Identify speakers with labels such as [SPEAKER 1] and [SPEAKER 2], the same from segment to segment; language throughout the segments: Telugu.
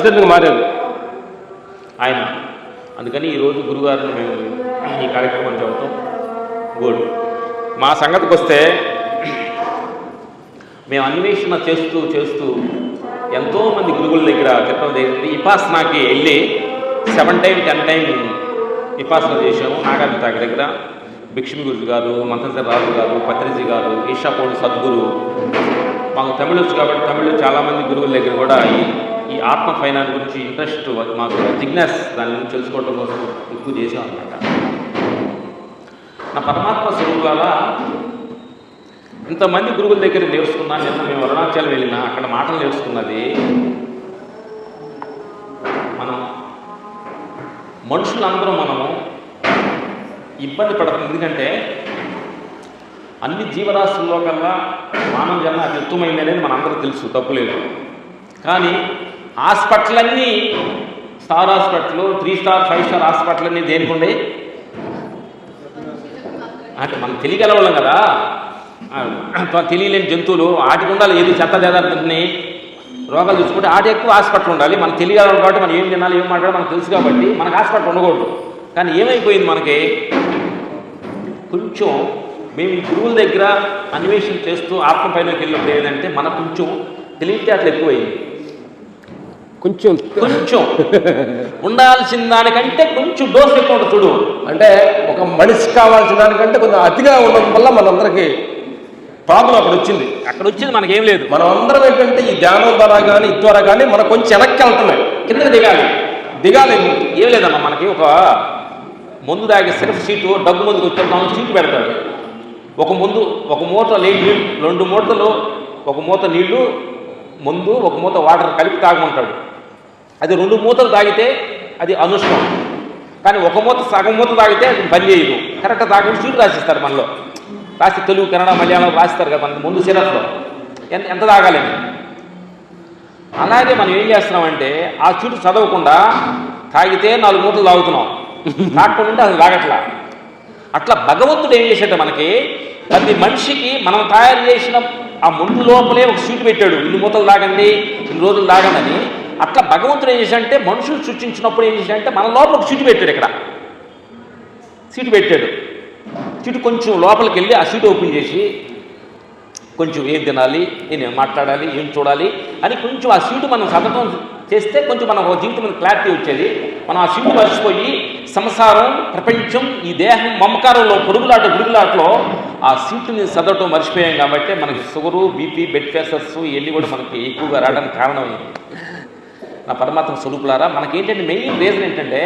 [SPEAKER 1] ప్రెసిడెంట్గా మారారు
[SPEAKER 2] ఆయన. అందుకని ఈరోజు గురుగారిని మేము ఈ కార్యక్రమం చదువుతాం. గుడ్. మా సంగతికి వస్తే మేము అన్వేషణ చేస్తూ చేస్తూ ఎంతోమంది గురువుల దగ్గర చెప్పడం జరిగింది. విపాసనాకి వెళ్ళి 7 టైం 10 టైం విపాసన చేశాము. నాగార్జున తాకి దగ్గర భిక్షమి గురుజీ గారు, మంత్రధర్ రాజు గారు, పత్రిజీ గారు, ఈషాపౌడి సద్గురు. మాకు తమిళ వచ్చు కాబట్టి తమిళ చాలామంది గురువుల దగ్గర కూడా ఈ ఆత్మ ఫైనాన్స్ గురించి ఇంట్రెస్ట్, మాకు జిజ్ఞాస్ దాని గురించి తెలుసుకోవడం కోసం ఎక్కువ చేసాం అన్నమాట. నా పరమాత్మ స్వరూపాల ఇంతమంది గురువుల దగ్గర నేర్చుకున్నా. నిన్న మేము అరుణాచలం వెళ్ళినా అక్కడ మాటలు నేర్చుకున్నది మనం మనుషులందరూ మనము ఇబ్బంది పడుతుంది. ఎందుకంటే అన్ని జీవరాశుల్లో కల్లా మానవ జన్మ అతి ఉత్తమైంది అనేది మనందరూ తెలుసు, తప్పులేదు. కానీ hospital star hospital, 3 star 5 star hospital అన్నీ దేనికండి అంటే మనం తెలియగలవాళ్ళం కదా. తెలియలేని జంతువులు వాటికి ఉండాలి. ఏది చెత్త చెదార్థని రోగాలు చూసుకుంటే వాటి ఎక్కువ హాస్పిటల్ ఉండాలి. మనం తెలియగలం కాబట్టి మనం ఏం తినాలి ఏం మాట్లాడాలి మనకు తెలుసు కాబట్టి మనకు హాస్పిటల్ ఉండకూడదు. కానీ ఏమైపోయింది మనకి, కొంచెం మేము ఈ గురువుల దగ్గర అన్వేషణ చేస్తూ ఆత్మ పైనకి వెళ్ళినప్పుడు ఏంటంటే మనకు కొంచెం తెలివితేటలు ఎక్కువైంది.
[SPEAKER 1] కొంచెం ఉండాల్సిన దానికంటే కొంచెం డోస్ ఎక్కువ ఉంటుంది. చూడు, అంటే ఒక మనిషి కావాల్సిన దానికంటే కొంచెం అతిగా ఉండడం వల్ల మనందరికీ ప్రాబ్లం అక్కడ వచ్చింది. మనకేం లేదు. మనం అందరం ఏంటంటే ఈ ధ్యానం ద్వారా కానీ ఇది ద్వారా కానీ మనం కొంచెం వెనక్కి వెళ్తున్నాయి, కిందకి దిగాలి. ఏం లేదమ్మా, మనకి ఒక మందు తాగే సెల్ఫ్ సీటు డబ్బు ముందుకు వచ్చేద్దాం సీటు పెడతాడు. ఒక మూత నీళ్ళు, 2 మూతలు, ఒక మూత నీళ్లు ముందు, ఒక మూత వాటర్ కలిపి తాగమంటాడు. అది 2 మూతలు తాగితే అది అనుష్ఠం. కానీ ఒక మూత సగం మూత తాగితే అది పని చేయదు. కరెక్ట్గా తాగని సీటు రాసిస్తారు. మనలో రాసి తెలుగు, కన్నడ, మలయాళం రాసిస్తారు కదా మనకి ముందు సిరస్లో ఎంత తాగాలని. అలాగే మనం ఏం చేస్తున్నామంటే ఆ సీటు చదవకుండా తాగితే 4 మూతలు తాగుతున్నాం, తాగకుండా అది తాగట్లా. అట్లా భగవంతుడు ఏం చేసేట మనకి ప్రతి మనిషికి మనం తయారు చేసిన ఆ ముందు లోపలే ఒక సీటు పెట్టాడు. 2 మూతలు తాగండి, 2 రోజులు తాగండి అని. అట్లా భగవంతుడు ఏం చేశాడంటే మనుషులు సృష్టించినప్పుడు ఏం చేశాడంటే మన లోపల ఒక సీటు పెట్టాడు. ఇక్కడ సీటు పెట్టాడు. సీటు కొంచెం లోపలికి వెళ్ళి ఆ సీటు ఓపెన్ చేసి కొంచెం ఏం తినాలి, నేను మాట్లాడాలి, ఏం చూడాలి అని కొంచెం ఆ సీటు మనం చదవడం చేస్తే కొంచెం మన జీవితం క్లారిటీ వచ్చేది. మనం ఆ సీటు మర్చిపోయి సంసారం, ప్రపంచం, ఈ దేహం మమకారంలో గురుగులాటలో ఆ సీటుని చదవటం మర్చిపోయాం. కాబట్టి మనకి షుగరు, బీపీ, బ్లడ్ ప్రెషర్స్ ఇవన్నీ కూడా మనకి ఎక్కువగా రావడానికి కారణమైంది. నా పరమాత్మ స్వరూపులారా, మనకేంటంటే మెయిన్ రీజన్ ఏంటంటే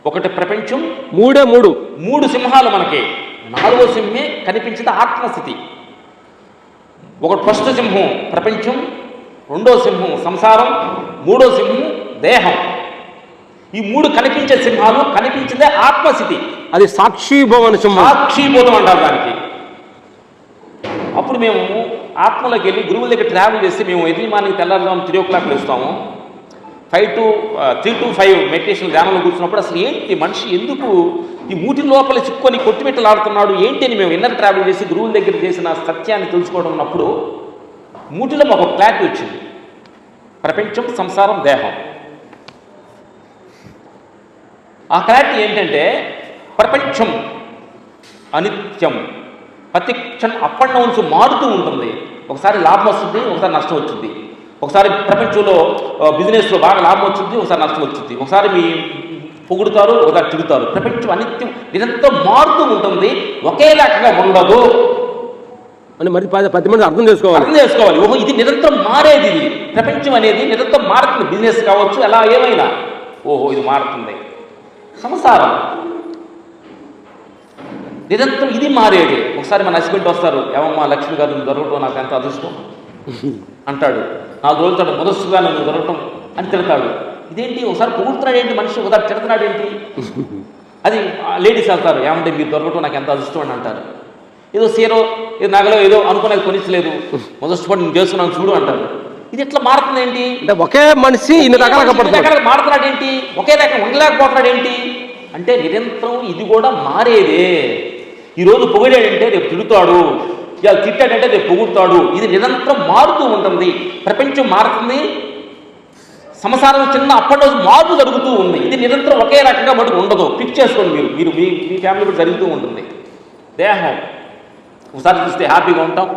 [SPEAKER 1] ఒకటి ప్రపంచం, 3 సింహాలు మనకి. 4వ సింహమే కనిపించేది ఆత్మస్థితి. ఒకటి ఫస్ట్ సింహం ప్రపంచం, 2వ సింహం సంసారం, 3వ సింహం దేహం. ఈ 3 కనిపించే సింహాలు, కనిపించేదే ఆత్మస్థితి. అది సాక్షిభవన సింహం,
[SPEAKER 2] సాక్షిభూతం అంటారు దానికి. అప్పుడు మేము ఆత్మలోకి వెళ్ళి గురువుల దగ్గర ట్రావెల్ చేసి మేము ఎర్లీ మార్నింగ్ తెల్లారుజాము 3 o'clock లేస్తాము. 3 to 5 మెడిటేషన్ ధ్యానంలో కూర్చున్నప్పుడు అసలు ఏంటి మనిషి ఎందుకు ఈ మూటి లోపల చిక్కుకొని కొట్టిమెట్టలాడుతున్నాడు ఏంటి అని మేము ఇన్నర్ ట్రావెల్ చేసి గురువుల దగ్గర చేసిన సత్యాన్ని తెలుసుకోవడం ఉన్నప్పుడు మూటిలో మాకు ఒక క్లారిటీ వచ్చింది. ప్రపంచం, సంసారం, దేహం. ఆ క్లారిటీ ఏంటంటే ప్రపంచం అనిత్యం, ప్రతి క్షణం అప్ అండ్ డౌన్స్ మారుతూ ఉంటుంది. ఒకసారి లాభం వస్తుంది, ఒకసారి నష్టం వచ్చింది. ఒకసారి ప్రపంచంలో బిజినెస్లో బాగా లాభం వచ్చింది, ఒకసారి నష్టం వచ్చింది. ఒకసారి మీ పొగుడుతారు, ఒకసారి తిడుతారు. ప్రపంచం అనిత్యం, నిరంతరం మారుతూ ఉంటుంది, ఒకే రకంగా ఉండదు
[SPEAKER 1] అని మరి 10 మంది అర్థం చేసుకోవాలి.
[SPEAKER 2] ఓహో, ఇది నిరంతరం మారేది. ఇది ప్రపంచం అనేది నిరంతరం మారుతుంది. బిజినెస్ కావచ్చు, ఎలా ఏమైనా. ఓహో, ఇది మారుతుంది. సంసారం నిరంతరం ఇది మారేది. ఒకసారి మన హస్బెండ్ వస్తారు, ఏమమ్మా లక్ష్మి గారు నువ్వు దొరకటం నాకు ఎంత అదృష్టం అంటాడు. 4 రోజులు తాడు మొదస్తుగా నువ్వు దొరకటం అని తిడతాడు. ఇదేంటి, ఒకసారి పొగుడుతున్నాడు ఏంటి మనిషి, ఒకసారి తిడుతున్నాడు ఏంటి. అది లేడీస్ వెళ్తారు, ఏమంటే మీరు దొరకటం నాకు ఎంత అదృష్టం అని అంటారు. ఏదో సీరో ఏదో నగలో ఏదో అనుకునేది కొనిచ్చలేదు, మొదటి నేను చేస్తున్నాను చూడు అంటారు. ఇది ఎట్లా మారుతుంది ఏంటి,
[SPEAKER 1] ఒకే మనిషి ఇన్ని రకాలుగా
[SPEAKER 2] మారుతున్నాడు ఏంటి, ఒకే రకంగా ఉండలేకపోతున్నాడు ఏంటి అంటే నిరంతరం ఇది కూడా మారేదే. ఈరోజు పొగిడాడంటే రేపు తిడుతాడు, ఇవాళ తిట్టాడంటే రేపు పొగుడుతాడు. ఇది నిరంతరం మారుతూ ఉంటుంది. ప్రపంచం మారుతుంది, సంసారం చిన్న అప్పటి రోజు మార్పు జరుగుతూ ఉంది. ఇది నిరంతరం ఒకే రకంగా మటుకు ఉండదు. పిక్ చేసుకోండి మీరు మీ ఫ్యామిలీ కూడా జరుగుతూ ఉంటుంది. దేహం ఒకసారి చూస్తే హ్యాపీగా ఉంటాం,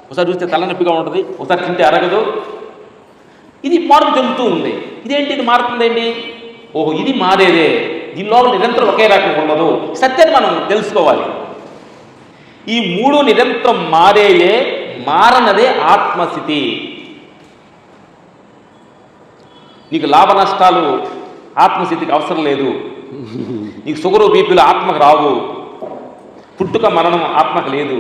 [SPEAKER 2] ఒకసారి చూస్తే తలనొప్పిగా ఉంటుంది, ఒకసారి తింటే అరగదు. ఇది మార్పు చెందుతూ ఉంది. ఇదేంటి ఇది మారుతుందేంటి? ఓహో ఇది మారేదే, దీనిలో నిరంతరం ఒకే రకంగా ఉండదు. సత్యాన్ని మనం తెలుసుకోవాలి. ఈ మూడు నిరంతరం మారేయే, మారనదే ఆత్మస్థితి. నీకు లాభ నష్టాలు ఆత్మస్థితికి అవసరం లేదు. నీకు షుగరు బీపీలు ఆత్మకు రావు. పుట్టుక మరణం ఆత్మకు లేదు.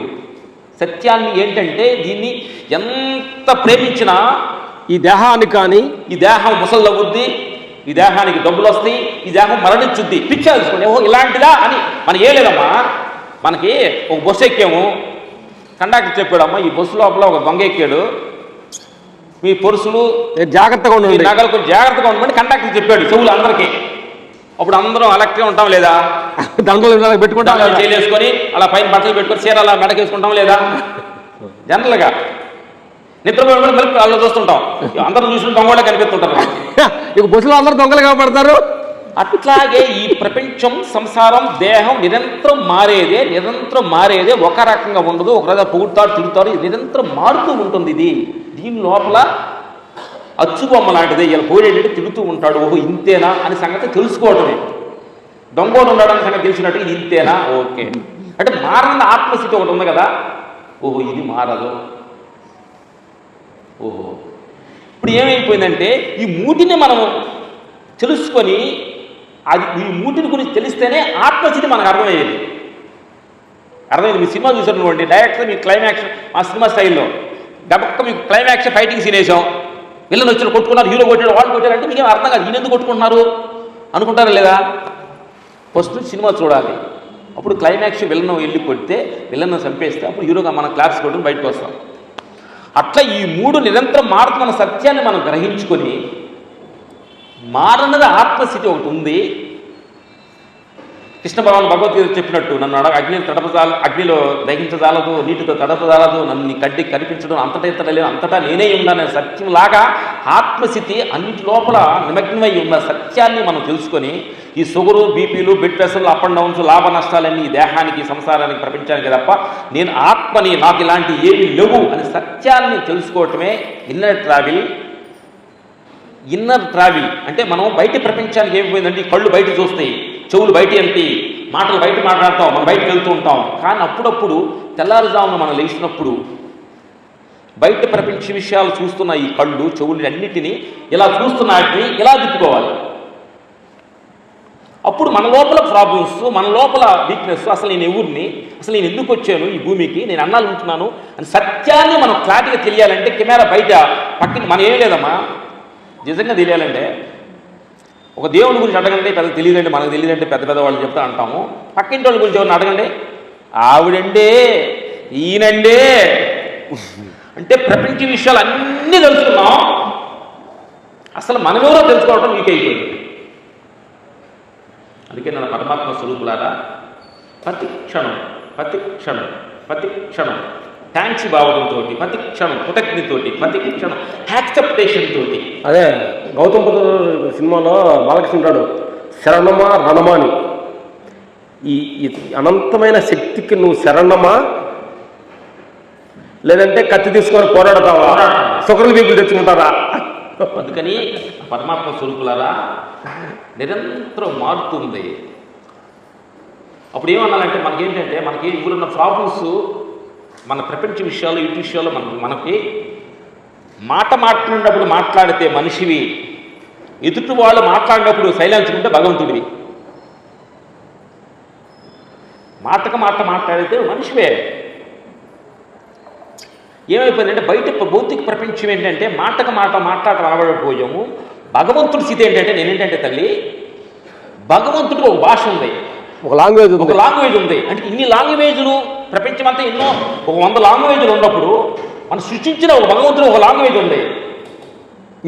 [SPEAKER 2] సత్యాన్ని ఏంటంటే దీన్ని ఎంత ప్రేమించినా
[SPEAKER 1] ఈ దేహాన్ని కానీ,
[SPEAKER 2] ఈ దేహం ముసలవుద్ది, ఈ దేహానికి డబ్బులు వస్తాయి, ఈ దేహం మరణించుద్ది. పిక్చర్ తెలుసుకోండి. ఓహో ఇలాంటిదా అని మనం ఏ లేదమ్మా. మనకి ఒక బస్సు ఎక్కాము, కండక్టర్ చెప్పాడమ్మా ఈ బస్సు లోపల ఒక దొంగ ఎక్కాడు, మీ పరుసులు
[SPEAKER 1] జాగ్రత్తగా ఉండండి,
[SPEAKER 2] నగలు కొంచెం జాగ్రత్తగా ఉండమని కండక్టర్ చెప్పాడు చెవులు అందరికీ. అప్పుడు అందరం అలక్ట్గా ఉంటాం లేదా?
[SPEAKER 1] దండలు పెట్టుకుంటాం,
[SPEAKER 2] చేయలేసుకొని అలా పైన బట్టలు పెట్టుకొని చీర అలా మెడకేసుకుంటాం లేదా? జనరల్గా నిద్రపోయి మళ్ళీ అలా చూస్తుంటాం. అందరూ చూసిన దొంగ కనిపిస్తుంటారు.
[SPEAKER 1] ఇక బస్సులో అందరూ దొంగలు కాబడతారు.
[SPEAKER 2] అట్లాగే ఈ ప్రపంచం, సంసారం, దేహం నిరంతరం మారేదే, ఒక రకంగా ఉండదు. ఒకరోజు పొగుడుతాడు, తిరుగుతాడు, నిరంతరం మారుతూ ఉంటుంది. దీని లోపల అచ్చుబొమ్మ లాంటిదే. ఇలా పోయేటట్టు తిరుగుతూ ఉంటాడు. ఓహో ఇంతేనా అని సంగతి తెలుసుకోవటమే. దొంగోడు ఉండడానికి సంగతి తెలిసినట్టు ఇది ఇంతేనా, ఓకే. అంటే మారని ఆత్మస్థితి ఒకటి ఉంది కదా, ఓహో ఇది మారదు. ఓహో ఇప్పుడు ఏమైపోయిందంటే ఈ మూటిని మనం తెలుసుకొని ఈ మూటిని గురించి తెలిస్తేనే ఆత్మస్థితి మనకు అర్థమయ్యేది. మీ సినిమా చూసారనుకోండి, డైరెక్ట్గా మీకు క్లైమాక్స్ మా సినిమా స్టైల్లో డబ్బక్క మీకు క్లైమాక్స్ ఫైటింగ్ సీన్ వేసాం, విలన్ వచ్చిన కొట్టుకున్నారు, హీరో కొట్టాడు, వాళ్ళు కొట్టారంటే మీకేం అర్థం కాదు. ఈయన ఎందుకు కొట్టుకుంటున్నారు అనుకుంటారా లేదా? ఫస్ట్ సినిమా చూడాలి, అప్పుడు క్లైమాక్స్ విలన్ వెళ్ళి కొడితే, విలన్ చంపేస్తే అప్పుడు హీరోగా మనం క్లాప్స్ కొట్టుకుని బయటకు వస్తాం. అట్లా ఈ మూడు నిరంతరం మారుతున్న సత్యాన్ని మనం గ్రహించుకొని మారన్నది ఆత్మస్థితి ఒకటి ఉంది. కృష్ణ భగవద్గీత చెప్పినట్టు నన్ను అగ్నిలో దహించజాలదు, నీటితో తడపజాలదు, నన్ను నీ కంటికి కనిపించడం అంతటా నేనే ఉన్నాను సత్యంలాగా ఆత్మస్థితి అన్నిటి లోపల నిమగ్నమై ఉన్న సత్యాన్ని మనం తెలుసుకొని ఈ షుగరు, బీపీలు, బ్లడ్ ప్రెషర్లు, అప్ అండ్ డౌన్స్, లాభ నష్టాలన్నీ ఈ దేహానికి, సంసారానికి, ప్రపంచానికి తప్ప నేను ఆత్మని, నాకు ఇలాంటి ఏమీ లేవు అని సత్యాన్ని తెలుసుకోవటమే ఇన్నర్ ట్రావెల్. అంటే మనం బయట ప్రపంచానికి ఏమైపోయిందంటే కళ్ళు బయట చూస్తాయి, చెవులు బయట అంటి, మాటలు బయట మాట్లాడతాం, మనం బయటకు వెళ్తూ ఉంటాం. కానీ అప్పుడప్పుడు తెల్లారుజామున మనం లేచినప్పుడు బయట ప్రపంచ విషయాలు చూస్తున్న ఈ కళ్ళు, చెవులు అన్నిటినీ ఇలా చూస్తున్న వాటిని ఇలా తిప్పుకోవాలి. అప్పుడు మన లోపల ప్రాబ్లమ్స్, మన లోపల వీక్నెస్, అసలు నేను ఎవరిని, అసలు నేను ఎందుకు వచ్చాను ఈ భూమికి, నేను అన్నాలు ఉంటున్నాను అని సత్యాన్ని మనం క్లారిటీగా తెలియాలంటే కెమెరా బయట పక్కన మనం ఏం లేదమ్మా. నిజంగా తెలియాలంటే ఒక దేవుడి గురించి అడగండి, పెద్ద తెలియదండి, మనకు తెలియదంటే పెద్ద వాళ్ళు చెప్తా అంటాము. పక్కింటి వాళ్ళ గురించి ఎవరిని అడగండి, ఆవిడండే, ఈయనండే అంటే ప్రపంచ విషయాలు అన్నీ తెలుసుకున్నాం, అసలు మనమెవరో తెలుసుకోవడం వీక్ అయిపోయింది. అందుకే నన్ను పరమాత్మ స్వరూపులారా ప్రతి క్షణం థ్యాంక్స్ భావనంతో, ప్రతి క్షణం కృతజ్ఞతతోటి, ప్రతి క్షణం యాక్సెప్టేషన్ తోటి.
[SPEAKER 1] అదే గౌతమ్ బుద్ధుడు సినిమాలో బాలకృష్ణ ఉంటాడు, శరణమా రణమా అని. ఈ అనంతమైన శక్తికి నువ్వు శరణమా, లేదంటే కత్తి తీసుకొని పోరాడతావా, సుఖరులు బీపులు తెచ్చుకుంటారా?
[SPEAKER 2] అందుకని పరమాత్మ స్వరూపులారా నిరంతరం మారుతుంది. అప్పుడు ఏమన్నాలంటే మనకేంటంటే మనకి ఇప్పుడున్న ప్రాబ్లమ్స్, మన ప్రపంచ విషయాలు, ఇటు విషయాలు మనకి మాట్లాడినప్పుడు మాట్లాడితే మనిషివి, ఎదుటి వాళ్ళు మాట్లాడినప్పుడు సైలెన్స్ ఉంటే భగవంతుడివి. మాట మాట్లాడితే మనిషివే. ఏమైపోయిందంటే బయట భౌతిక ప్రపంచం ఏంటంటే మాట మాట్లాడటం అలవాడిపోయాము. భగవంతుడి స్థితి ఏంటంటే నేనేంటంటే తల్లి, భగవంతుడికి ఒక భాష ఉంది,
[SPEAKER 1] ఒక లాంగ్వేజ్
[SPEAKER 2] ఉంది. అంటే ఇన్ని లాంగ్వేజ్లు ప్రపంచం అంతా ఎన్నో 100 లాంగ్వేజ్లు ఉన్నప్పుడు మనం సృష్టించిన ఒక భగవంతుడు ఒక లాంగ్వేజ్ ఉంది.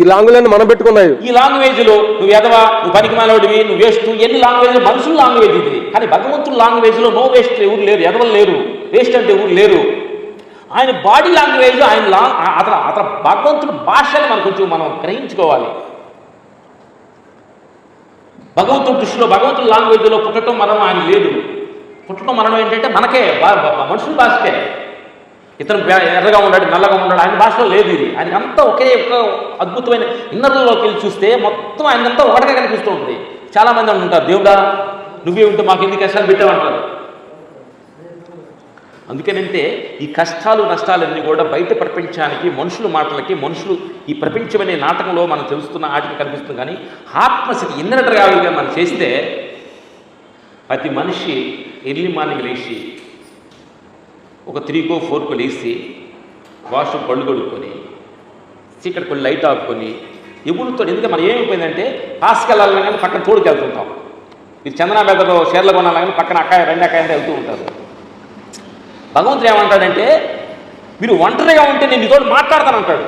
[SPEAKER 1] ఈ లాంగ్వేజ్ మనం పెట్టుకున్నాయి.
[SPEAKER 2] ఈ లాంగ్వేజ్లో నువ్వు ఎదవా, నువ్వు పనికిమాలోడివి, నువ్వు వేస్ట్, ఎన్ని లాంగ్వేజ్లు, మనుషుల లాంగ్వేజ్ ఇది. కానీ భగవంతుడు లాంగ్వేజ్లో నో వేస్ట్ ఎవరు లేరు, ఎదవలు లేరు, వేస్ట్ అంటే ఎవరు లేరు. ఆయన బాడీ లాంగ్వేజ్, అతను భగవంతుడు భాషని మనం కొంచెం గ్రహించుకోవాలి. భగవంతుడి దృష్టిలో భగవంతుడి లాంగ్వేజ్లో పుట్టడం మరణం ఆయన లేదు. పుట్టడం మరణం ఏంటంటే మనకే మనుషుల భాషకే. ఇతను ఎర్రగా ఉన్నాడు, నల్లగా ఉన్నాడు, ఆయన భాషలో లేదు ఇది. ఆయనకి అంతా ఒకే ఒక అద్భుతమైన ఇన్నర్లోకి వెళ్ళి చూస్తే మొత్తం ఆయనంతా ఒకటిగా కనిపిస్తూ ఉంటుంది. చాలామంది అంటుంటారు, దేవుడా నువ్వే ఉంటే మాకు ఎన్ని కష్టాలు పెట్టామంటారు. అందుకేనంటే ఈ కష్టాలు నష్టాలన్నీ కూడా బయట ప్రపంచానికి, మనుషుల మాటలకి, మనుషులు ఈ ప్రపంచం అనే నాటకంలో మనం తెలుస్తున్న ఆటకి కనిపిస్తుంది. కానీ ఆత్మస్థితి ఇన్నర్ ట్రావెల్గా మనం చేస్తే ప్రతి మనిషి ఎర్లీ మార్నింగ్ లేచి ఒక 3కో 4కో లేచి వాష్రూమ్ పళ్ళు కొడుక్కొని చీకటి కొన్ని లైట్ ఆపుకొని ఎగురుతో. ఎందుకంటే మనం ఏమైపోయిందంటే పాస్కి వెళ్ళాలని కానీ పక్కన తోడుకి వెళ్తుంటాం. మీరు చందనా బెదలో షేర్లు కొనాలని కానీ పక్కన అక్కాయ రెండు అక్కాయ అంటే వెళ్తూ ఉంటారు. భగవంతుడు ఏమంటాడంటే మీరు ఒంటరిగా ఉంటే నేను నీతో మాట్లాడతానంటాడు.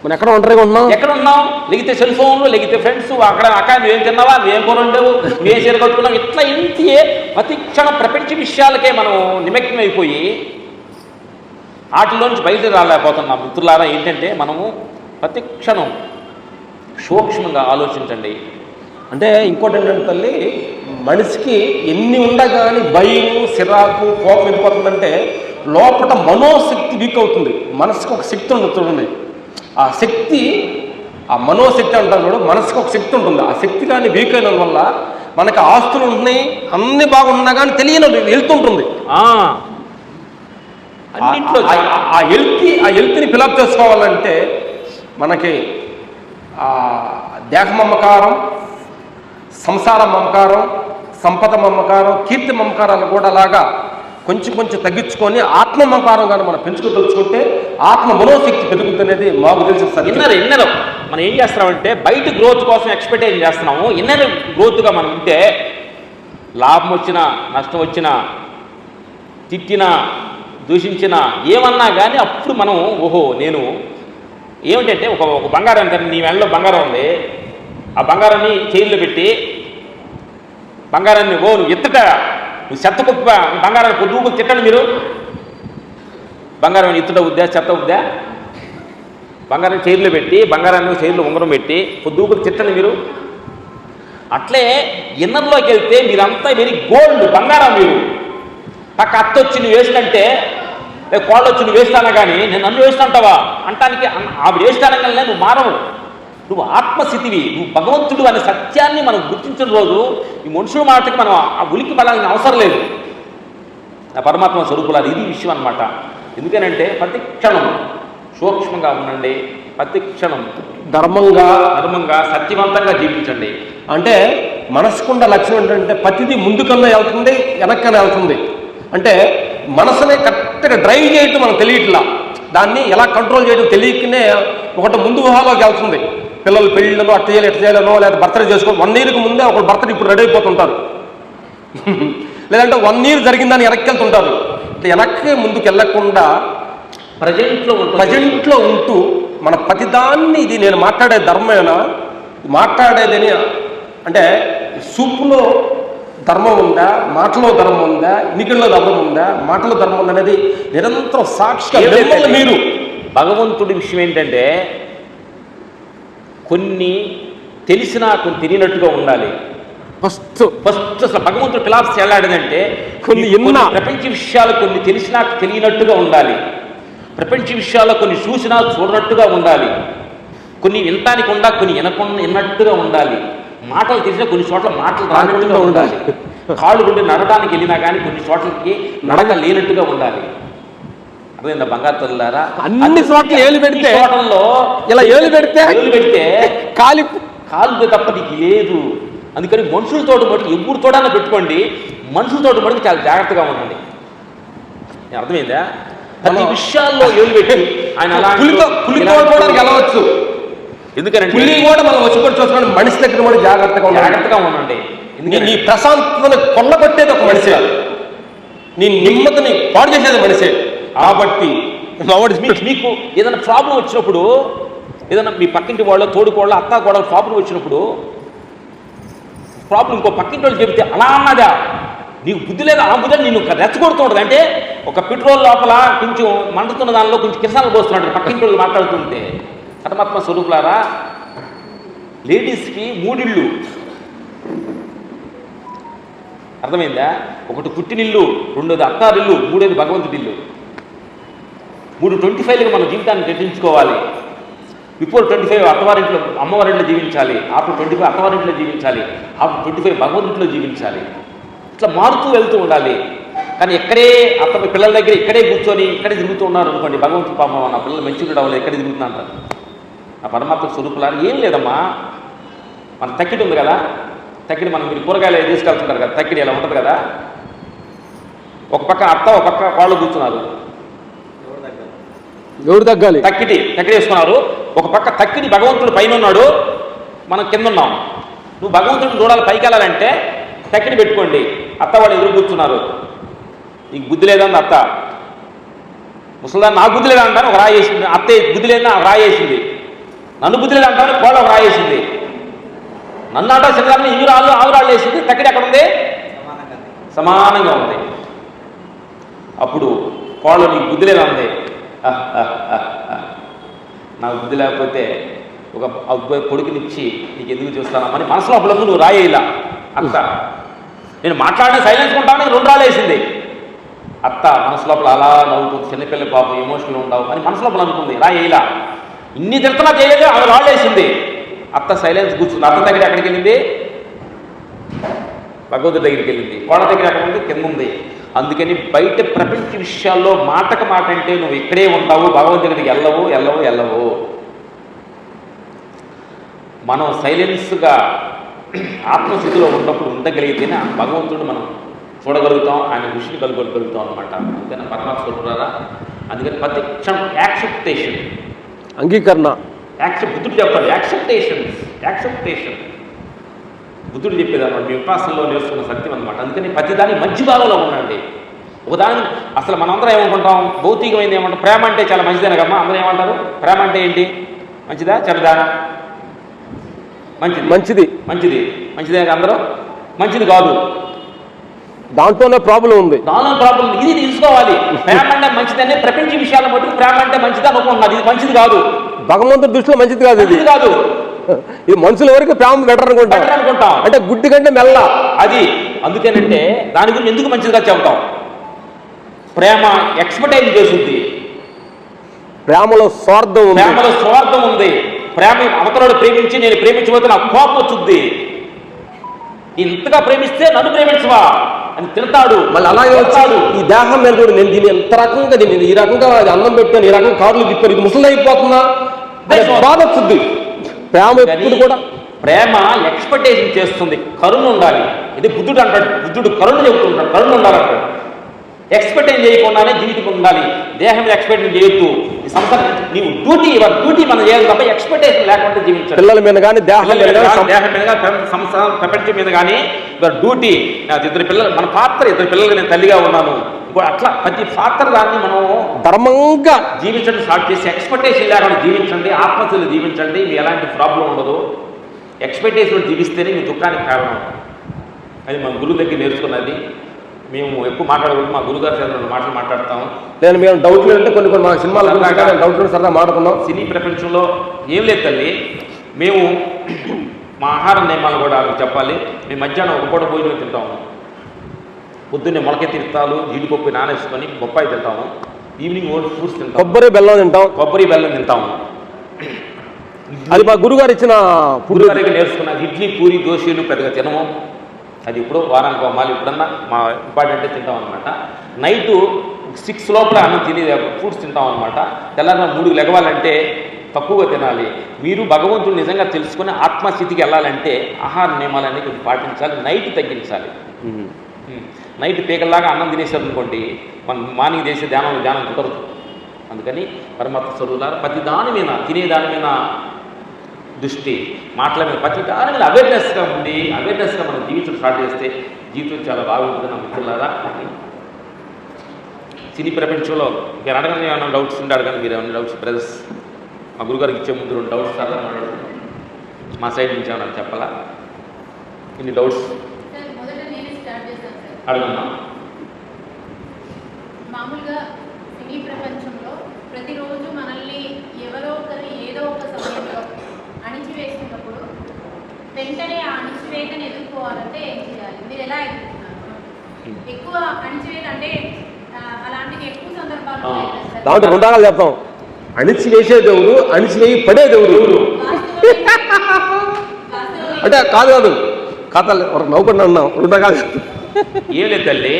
[SPEAKER 1] మనం ఎక్కడ ఒంటరిగా ఉన్నాం,
[SPEAKER 2] ఎక్కడ ఉన్నాం, లేగితే సెల్ ఫోన్లు, లేగితే ఫ్రెండ్స్, అక్కడ అక్క నువ్వేం తిన్నావా, నువ్వేం కూర ఉండేవు, నువ్వేం చీర కట్టుకున్నావు, ఇట్లా ఇంతే ప్రతి క్షణం ప్రపంచ విషయాలకే మనం నిమగ్నం అయిపోయి వాటిలోంచి బయట రాలేకపోతున్నాం. మిత్రులారా, ఏంటంటే మనము ప్రతి క్షణం సూక్ష్మంగా ఆలోచించండి.
[SPEAKER 1] అంటే ఇంకోటి ఏంటంటే తల్లి, మనిషికి ఎన్ని ఉండగాని భయం, సిరాకు, కోపం ఎందుకోతుందంటే లోపల మనోశక్తి వీక్ అవుతుంది. మనసుకు ఒక శక్తి ఉంటుంది. ఆ శక్తి, ఆ మనోశక్తి అంటారు కూడా, మనసుకు ఒక శక్తి ఉంటుంది. ఆ శక్తి కానీ వీక్ అయిన వల్ల మనకి ఆస్తులు ఉంటున్నాయి, అన్ని బాగున్నా కానీ తెలియని వెళ్తుంటుంది. ఆ హెల్త్ని ఫిలప్ చేసుకోవాలంటే మనకి దేహ మమకారం, సంసార మమకారం, సంపద మమకారం, కీర్తి మమకారాలు కూడా అలాగా కొంచెం కొంచెం తగ్గించుకొని ఆత్మ మమకారం కానీ మనం పెంచుకు తెలుసుకుంటే ఆత్మ మనోశక్తి పెరుగుతున్నది మాకు తెలిసిన
[SPEAKER 2] ఇన్నర్ మనం ఏం చేస్తున్నామంటే బయట గ్రోత్ కోసం ఎక్స్పెక్టేషన్ చేస్తున్నాము. ఇన్నర్ గ్రోత్గా మనం ఉంటే లాభం వచ్చినా, నష్టం వచ్చినా, తిట్టినా, దూషించినా, ఏమన్నా కానీ అప్పుడు మనం ఓహో నేను ఏమిటంటే ఒక బంగారం అంటే నీ మెడలో బంగారం ఉంది, ఆ బంగారాన్ని చైన్లో పెట్టి బంగారాన్ని నువ్వు ఎత్తుట, నువ్వు చెత్త కుప్ప బంగారాన్ని పొద్దుకు తిట్టండి. మీరు బంగారం ఎత్తుట ఉద్దా, చెత్త ఉద్దా, బంగారాన్ని చైర్లో పెట్టి, బంగారాన్ని చైర్లో ఉంగరం పెట్టి పొద్దుకు తిట్టండి మీరు. అట్లే ఇన్నర్లోకి వెళ్తే మీరంతా వెరీ గోల్డ్, బంగారం. మీరు పక్క అత్త వచ్చి నువ్వు వేసినంటే, కోళ్ళు వచ్చి నువ్వు వేస్తానా కానీ నేను నన్ను వేస్తాంటావా అంటానికి ఆవిడ వేస్తానగానే నువ్వు మారవు. నువ్వు ఆత్మస్థితివి, నువ్వు భగవంతుడు అనే సత్యాన్ని మనం గుర్తించిన రోజు ఈ మనుషుల మాటకి మనం ఆ ఉలికి పడాలని అవసరం లేదు. ఆ పరమాత్మ స్వరూపులాది ఇది విషయం అన్నమాట. ఎందుకనంటే ప్రతి క్షణం సూక్ష్మంగా ఉండండి, ప్రతి క్షణం ధర్మంగా సత్యవంతంగా జీవించండి.
[SPEAKER 1] అంటే మనసుకున్న లక్ష్యం ఏంటంటే ప్రతిదీ ముందుకన్నా వెళ్తుంది, వెనక్కన్నా వెళ్తుంది. అంటే మనసునే కరెక్ట్గా డ్రైవ్ చేయటం మనకు తెలియట్లా, దాన్ని ఎలా కంట్రోల్ చేయడం తెలియకనే ఒకటి ముందు ఊహాలోకి వెళ్తుంది. పిల్లలు పెళ్ళిళ్ళలో అట్ట చేయాలి, ఎట్ట చేయాలనో, లేదా బర్త్డే చేసుకో 1 ఇయర్కి ముందే ఒకటి బర్త్డే ఇప్పుడు రెడీ అయిపోతుంటారు. లేదంటే 1 ఇయర్ జరిగిందని వెనక్కి వెళ్తుంటారు. వెనక్కి ముందుకు వెళ్ళకుండా ప్రజెంట్లో ఉంటూ మన ప్రతిదాన్ని ఇది నేను మాట్లాడే ధర్మమేనా, మాట్లాడేదని అంటే సూపులో ధర్మం ఉందా, మాటలో ధర్మం ఉందా, ఎన్నికల్లో ధర్మం ఉందా, మాటలో ధర్మం ఉందా అనేది నిరంతరం సాక్షిగా మీరు.
[SPEAKER 2] భగవంతుడి విషయం ఏంటంటే కొన్ని తెలిసినా కొన్ని తెలియనట్టుగా ఉండాలి. ఫస్ట్ అసలు భగవంతుడు ఫిలాసఫీ ఎలాంటిదంటే కొన్ని ప్రపంచ విషయాలు కొన్ని తెలిసినా తెలియనట్టుగా ఉండాలి, ప్రపంచ విషయాల్లో కొన్ని చూసినా చూడనట్టుగా ఉండాలి, కొన్ని వినటానికి ఉండా కొన్ని విన్నట్టుగా ఉండాలి, మాటలు తెలిసినా కొన్ని చోట్ల మాటలు రానట్టుగా ఉండాలి, కాళ్ళు గుండి నడడానికి వెళ్ళినా కానీ కొన్ని చోట్లకి నడక లేనట్టుగా ఉండాలి. అర్థమైందా బంగారు తల్లారా?
[SPEAKER 1] అన్ని చోట్ల ఏలు పెడితే ఇలా ఏలు పెడితే
[SPEAKER 2] కాలు తప్ప నీకు లేదు. అందుకని మనుషులతో మటుకు ఎవరితోడన్నా పెట్టుకోండి, మనుషులతో మటుకు చాలా జాగ్రత్తగా ఉండండి. అర్థమైందా? ప్రతి విషయాల్లో ఏలు పెట్టి ఆయన అలా
[SPEAKER 1] వెళ్ళవచ్చు.
[SPEAKER 2] ఎందుకంటే
[SPEAKER 1] పులి కూడా మనం వచ్చి చూసుకోండి, మనిషి దగ్గర కూడా జాగ్రత్తగా ఉండండి. ఎందుకంటే నీ ప్రశాంతతను కొల్లగొట్టేది ఒక మనిషి, నీ నిమ్మతిని పాడు చేసేది మనిషే. కాబట్టి
[SPEAKER 2] మీకు ఏదైనా ప్రాబ్లం వచ్చినప్పుడు, ఏదైనా మీ పక్కింటి వాళ్ళ తోడుకోళ్ళ అత్త కూడా ప్రాబ్లం వచ్చినప్పుడు, ప్రాబ్లం ఇంకో పక్కింటి వాళ్ళు చెబితే అలా అన్నదా నీకు బుద్ధి లేదా, ఆ బుద్ధి నేను రెచ్చగొడుతూ ఉంటుంది. అంటే ఒక పెట్రోల్ లోపల కొంచెం మండుతున్న దానిలో కొంచెం కిరసాలు పోస్తున్నాడు పక్కింటి వాళ్ళు మాట్లాడుతుంటే. పరమాత్మ స్వరూపులారా, లేడీస్కి 3 ఇళ్ళు అర్థమైందా? ఒకటి పుట్టినిల్లు, రెండోది అత్తారిల్లు, మూడోది భగవంతుడిల్లు. 25లుగా మన జీవితాన్ని నిర్ణయించుకోవాలి. బిఫోర్ 25 అత్తవారింట్లో అమ్మవారింట్లో జీవించాలి, ఆఫ్టర్ 25 అత్తవారింట్లో జీవించాలి, ఆఫ్టర్ 25 భగవంతుడిలో జీవించాలి. ఇట్లా మారుతూ వెళ్తూ ఉండాలి. కానీ ఎక్కడే పిల్లల దగ్గర ఇక్కడే కూర్చొని ఇక్కడే తిరుగుతూ ఉన్నారు అనుకోండి, భగవంతుడు పాపం నా పిల్లలు మెచ్యూరిటీ అవ్వలేదు, ఎక్కడే తిరుగుతున్నా అంటారు. ఆ పరమాత్మ స్వరూపులారు ఏం లేదమ్మా. మన తక్కిడి ఉంది కదా, తక్కిడి మనం మీరు కూరగాయలు తీసుకెళ్తుంటారు కదా, తక్కిడి ఎలా ఉంటుంది కదా, ఒక పక్క అత్త ఒక పక్క వాళ్ళు కూర్చున్నారు,
[SPEAKER 1] ఎవరు తగ్గాలి?
[SPEAKER 2] తక్కిడి వేసుకున్నారు. ఒక పక్క తక్కిడి భగవంతుడు పైన ఉన్నాడు, మనం కింద ఉన్నాం. నువ్వు భగవంతుడిని చూడాలి, పైకి వెళ్ళాలంటే తక్కిడి పెట్టుకోండి. అత్త వాళ్ళు ఎదురు కూర్చున్నారు, నీకు బుద్ధి లేదండి అత్త. ముసలిదాన్ని నాకు బుద్ధి లేదంటాను ఒక రాయేసింది, అత్త బుద్ధి లేదని ఒక రాయేసింది. నన్ను బుద్ధి లేదంటాను కోళ్ళ ఒక రాయేసింది. నన్ను ఆట శరీరాన్ని ఇవి రాళ్ళు ఆవు రాళ్ళు వేసింది. తక్కిడి ఎక్కడ ఉంది? సమానంగా ఉంది. అప్పుడు కోళ్ళు నీకు బుద్ధి లేదా ఉంది, నాకు బుద్ధి లేకపోతే ఒక అబ్బాయి కొడుకునిచ్చి నీకు ఎందుకు చూస్తానమ్మని మనసులో అప్పుడు నువ్వు రాయేలా. అత్త నేను మాట్లాడిన సైలెన్స్ ఉంటాను, 2 రాళ్ళు వేసింది. అత్త మనసు లోపల అలా నవ్వుతుంది, చిన్నపిల్ల పాపం ఎమోషనల్ ఉండవు అని మనసు లోపల అనుకుంది, రాయేలా. ఇన్ని తిడుతున్నా చేయలేదు, ఆమె రాళ్ళు వేసింది. అత్త సైలెన్స్ కూర్చుంది. అత్త దగ్గర ఎక్కడికి వెళ్ళింది? భగవంతుడి దగ్గరికి వెళ్ళింది. కోళ్ళ దగ్గర ఎక్కడ ఉంది? కింద ఉంది. అందుకని బయట ప్రపంచ విషయాల్లో మాటకు మాట అంటే నువ్వు ఇక్కడే ఉంటావు, భగవంతుడికి వెళ్ళవు. మనం సైలెన్స్గా ఆత్మస్థితిలో ఉన్నప్పుడు ఉండగలిగితేనే భగవంతుడు మనం చూడగలుగుతాం, ఆయన ఋషిని కలుగలుగుతాం అనమాట. అందుకని పరమాత్మ చూడరా. అందుకని ప్రతి క్షణం యాక్సెప్టేషన్,
[SPEAKER 1] అంగీకరణ.
[SPEAKER 2] బుద్ధుడు చెప్తాడు యాక్సెప్టేషన్. బుద్ధుడు చెప్పేది అనమాట, మీ విపాసనలో నేర్చుకున్న సత్యం అనమాట. అందుకని ప్రతిదాని మంచి భావంలో ఉండండి. ఒకదాని అసలు మనందరం ఏమనుకుంటాం, భౌతికమైంది ఏమంటాం, ప్రేమ అంటే చాలా మంచిదేనా కమ్మా అందరూ ఏమంటారు? ప్రేమ అంటే ఏంటి? మంచిదా చెడ్డదా? మంచిదే అందరూ. మంచిది కాదు,
[SPEAKER 1] దాంట్లోనే ప్రాబ్లం ఉంది.
[SPEAKER 2] ఇది తీసుకోవాలి. ప్రేమ అంటే మంచిదనే ప్రపంచ విషయాల మటుకు ప్రేమ అంటే మంచిది అనుకుంటున్నది. ఇది మంచిది కాదు,
[SPEAKER 1] భగవంతుడి దృష్టిలో మంచిది కాదు. ఇది
[SPEAKER 2] కాదు.
[SPEAKER 1] ఈ మనుషుల వరకు ప్రేమ బెటర్ అనుకుంటాం, అంటే గుడ్డి కంటే మెల్ల
[SPEAKER 2] అది. అందుకేనంటే దాని గురించి ఎందుకు మంచిదిగా చెబుతాం? ప్రేమ ఎక్స్పర్టైజ్ చేస్తుంది,
[SPEAKER 1] ప్రేమలో స్వార్థం ఉంది.
[SPEAKER 2] ప్రేమ అవతలను ప్రేమించి నేను ప్రేమించబోతే నాకు కోపం వచ్చింది. ఇంతగా ప్రేమిస్తే నన్ను ప్రేమించవా అని తిడతాడు.
[SPEAKER 1] మళ్ళీ అలాగే వచ్చాడు ఈ దేహం మీద కూడా నేను దీన్ని ఎంత రకంగా దీన్ని ఈ రకంగా అన్నం పెట్టాను, ఈ రకంగా కార్లు తిప్పాను, ఇది ముసలి అయిపోతున్నా బాధ వచ్చింది. ప్రేమ ఎప్పుడు కూడా
[SPEAKER 2] ప్రేమ ఎక్స్పెక్టేషన్ చేస్తుంది, కరుణ ఉండాలి. ఇది బుద్ధుడు అంటాడు, బుద్ధుడు కరుణ చెబుతుంటాడు, కరుణ ఉండాలంటాడు. ఎక్స్పెక్టేషన్ చేయకుండానే జీవితం ఉండాలి. దేహం మీద ఎక్స్పెక్టేషన్ చేయొద్దు. ఈ సంసారం నీవు డ్యూటీ మనం చేయాలి తప్ప ఎక్స్పెక్టేషన్ లేకుండా జీవించాలి.
[SPEAKER 1] పిల్లల మీద కానీ దేహం మీద
[SPEAKER 2] సంసారం ప్రపంచం మీద కానీ డ్యూటీ. ఇద్దరు పిల్లలు, మన పాత్ర ఇద్దరు పిల్లలు, నేను తల్లిగా ఉన్నాను, అట్లా ప్రతి పాత్ర దాన్ని మనం
[SPEAKER 1] ధర్మంగా
[SPEAKER 2] జీవించడం స్టార్ట్ చేసి ఎక్స్పెక్టేషన్ లేకుండా జీవించండి, ఆత్మహత్యలు జీవించండి, మీ ఎలాంటి ప్రాబ్లం ఉండదు. ఎక్స్పెక్టేషన్ జీవిస్తేనే మీ దుఃఖానికి కారణం. అది మన గురువు దగ్గర నేర్చుకున్నది. మేము ఎక్కువ మాట్లాడకూడదు, మా గురుగారు చేత మాటలు మాట్లాడతాము.
[SPEAKER 1] మేము డౌట్లు అంటే కొన్ని మా సినిమాలు డౌట్లు సరదా మాట్లాడుకున్నాం.
[SPEAKER 2] సినీ ప్రపంచంలో ఏం లేదు తల్లి, మేము మా ఆహార నియమాలు కూడా చెప్పాలి. మేము మధ్యాహ్నం ఒక పూట భోజనం తింటాము, పొద్దున్నే మొలకెత్తి విత్తనాలు జీడిపప్పు నానేసుకొని బొప్పాయి తింటాము, ఈవినింగ్ ఓల్డ్ ఫ్రూట్స్ తింటాం, కొబ్బరి బెల్లం తింటాము.
[SPEAKER 1] అది మా గురుగారు ఇచ్చిన
[SPEAKER 2] గురుగారికి నేర్చుకున్న ఇడ్లీ పూరి దోశలు పెద్దగా తినము. అది ఇప్పుడు వారానికి మళ్ళీ ఇప్పుడన్నా మా ఇంపార్టెంటే తింటాం అనమాట. నైటు 6 లోపల అన్నం తిని ఫ్రూట్స్ తింటాం అనమాట. తెల్లారిన 3 లెగవాలంటే తక్కువగా తినాలి. మీరు భగవంతుడు నిజంగా తెలుసుకుని ఆత్మస్థితికి వెళ్ళాలంటే ఆహార నియమాలన్నీ కొంచెం పాటించాలి, నైట్ తగ్గించాలి. నైట్ పీకల్లాగా అన్నం తినేసారు అనుకోండి, మనం మార్నింగ్ చేసే ధ్యానం కుదరదు. అందుకని పరమాత్మ స్వరూపులారా ప్రతి దాని మీద, తినేదాని మీద దృష్టి, మాటల మీద, ప్రతి దాని మీద అవేర్నెస్గా ఉండి అవేర్నెస్గా మనం జీవితం స్టార్ట్ చేస్తే జీవితం చాలా బాగుంటుంది నా మిత్రులారా. సినీ ప్రపంచంలో మీరు అడగని ఏమైనా డౌట్స్ ఉంటే అడగండి. మీరు ఏమైనా డౌట్స్ బ్రదర్స్ మా గురుగారికి ఇచ్చే ముందు 2 డౌట్స్ సార్ మా సైడ్ నుంచి ఏమైనా చెప్పాలా? ఇన్ని డౌట్స్ అడుగున్నా.
[SPEAKER 3] మామూలుగా సినీ ప్రపంచంలో ప్రతిరోజు మనల్ని ఎవరో ఒకరు ఏదో ఒక సమయంలో అణిచివేసినప్పుడు వెంటనే ఆ అణిచివేతను ఎదుర్కోవాలంటే ఏం చేయాలి? మీరు ఎలా ఎదుర్కొన్నారు? ఎక్కువ అణిచివేత అంటే అలాంటివి ఎక్కువ సందర్భాలు ఉన్నాయి కదా సార్.
[SPEAKER 1] దాంట్లో 2 రకాలు చెప్తాం. అణిచివేసేది ఎవరు, అణిచివేయి పడేది ఎవరు. అంటే కాదు కథలు ఒక నవ్వుకుండా అన్నాం. 2 రకాలు చెప్తాం.
[SPEAKER 2] ఏం లేదు తల్లి,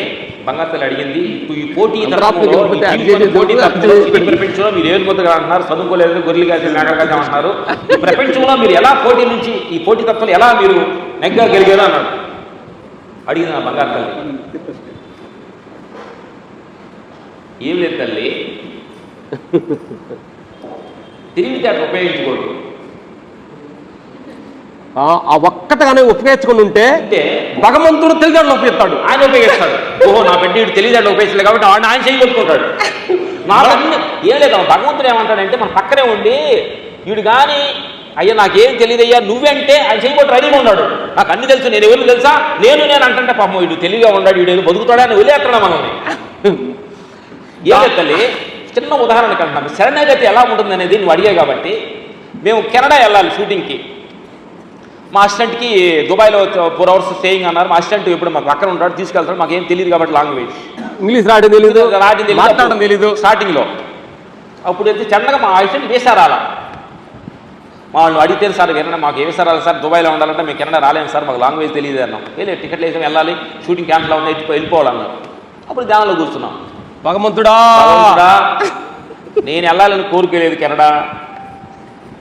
[SPEAKER 2] బంగారు తల్లి అడిగింది ఈ పోటీ
[SPEAKER 1] ప్రపంచంలో
[SPEAKER 2] మీరు ఏం కొత్తగా అంటున్నారు, చదువుకోలేదు, గొర్రెలు కాదు మేకలు అంటున్నారు. ఈ ప్రపంచంలో మీరు ఎలా పోటీ నుంచి ఈ పోటీ తత్వాలు ఎలా మీరు నెగ్గగలిగారు అన్నాడు. అడిగింది నా బంగారు తల్లి. ఏం లేదు తల్లి, తెలివితేటలు ఉపయోగించుకోడు.
[SPEAKER 1] ఆ ఒక్కటగానే ఉపయోగించుకుని ఉంటే భగవంతుడు తెలివితేటలు ఉపయోగిస్తాడు.
[SPEAKER 2] ఆయన ఉపయోగిస్తాడు. ఓహో నా పెద్ద వీడు తెలివితేటలు ఉపయోగించలేదు కాబట్టి ఆయన చేయగొట్టుకుంటాడు. నాకన్నీ ఏం లేదు. భగవంతుడు ఏమంటాడంటే మన పక్కనే ఉండి వీడు కానీ అయ్యా నాకేం తెలియదయ్యా నువ్వంటే ఆయన చేయబోటు రెడీగా ఉన్నాడు. నాకు అన్ని తెలుసు, నేను ఎవరు తెలుసా, నేను అంటే పాపం వీడు తెలివిగా ఉన్నాడు, వీడు బతుకుతాడా అని వదిలేస్తున్నాడు మనల్ని. ఏం తల్లి, చిన్న ఉదాహరణకు అంటున్నాను. శరణాగతి ఎలా ఉంటుంది అనేది నువ్వు అడిగా కాబట్టి మేము కెనడా వెళ్ళాలి షూటింగ్కి. మా అసిస్టెంట్కి దుబాయ్లో 4 hours స్టేయింగ్ అన్నారు. మా అసిస్టెంట్ ఇప్పుడు మాకు పక్కన ఉంటాడు, తీసుకెళ్తాడు. మాకేం తెలియదు కాబట్టి లాంగ్వేజ్
[SPEAKER 1] ఇంగ్లీష్ రాయడం తెలియదు, మాట్లాడడం తెలియదు
[SPEAKER 2] స్టార్టింగ్లో. అప్పుడు అయితే చిన్నగా మా అసిస్టెంట్ వేసారాల వాళ్ళు అడిగితే సార్ ఏమన్నా మాకు ఏ సార్ సార్ దుబాయ్లో ఉండాలంటే మేము కెనడా రాలేము సార్, మాకు లాంగ్వేజ్ తెలియదు అన్నాం. టికెట్లు వేసాం, వెళ్ళాలి, షూటింగ్ క్యాన్సిల్ అవుతుంది, వెళ్ళిపోవాలన్నారు. అప్పుడు ధ్యానంలో కూర్చున్నాం.
[SPEAKER 1] భగవంతుడా
[SPEAKER 2] నేను వెళ్ళాలని కోరుకోలేదు కెనడా,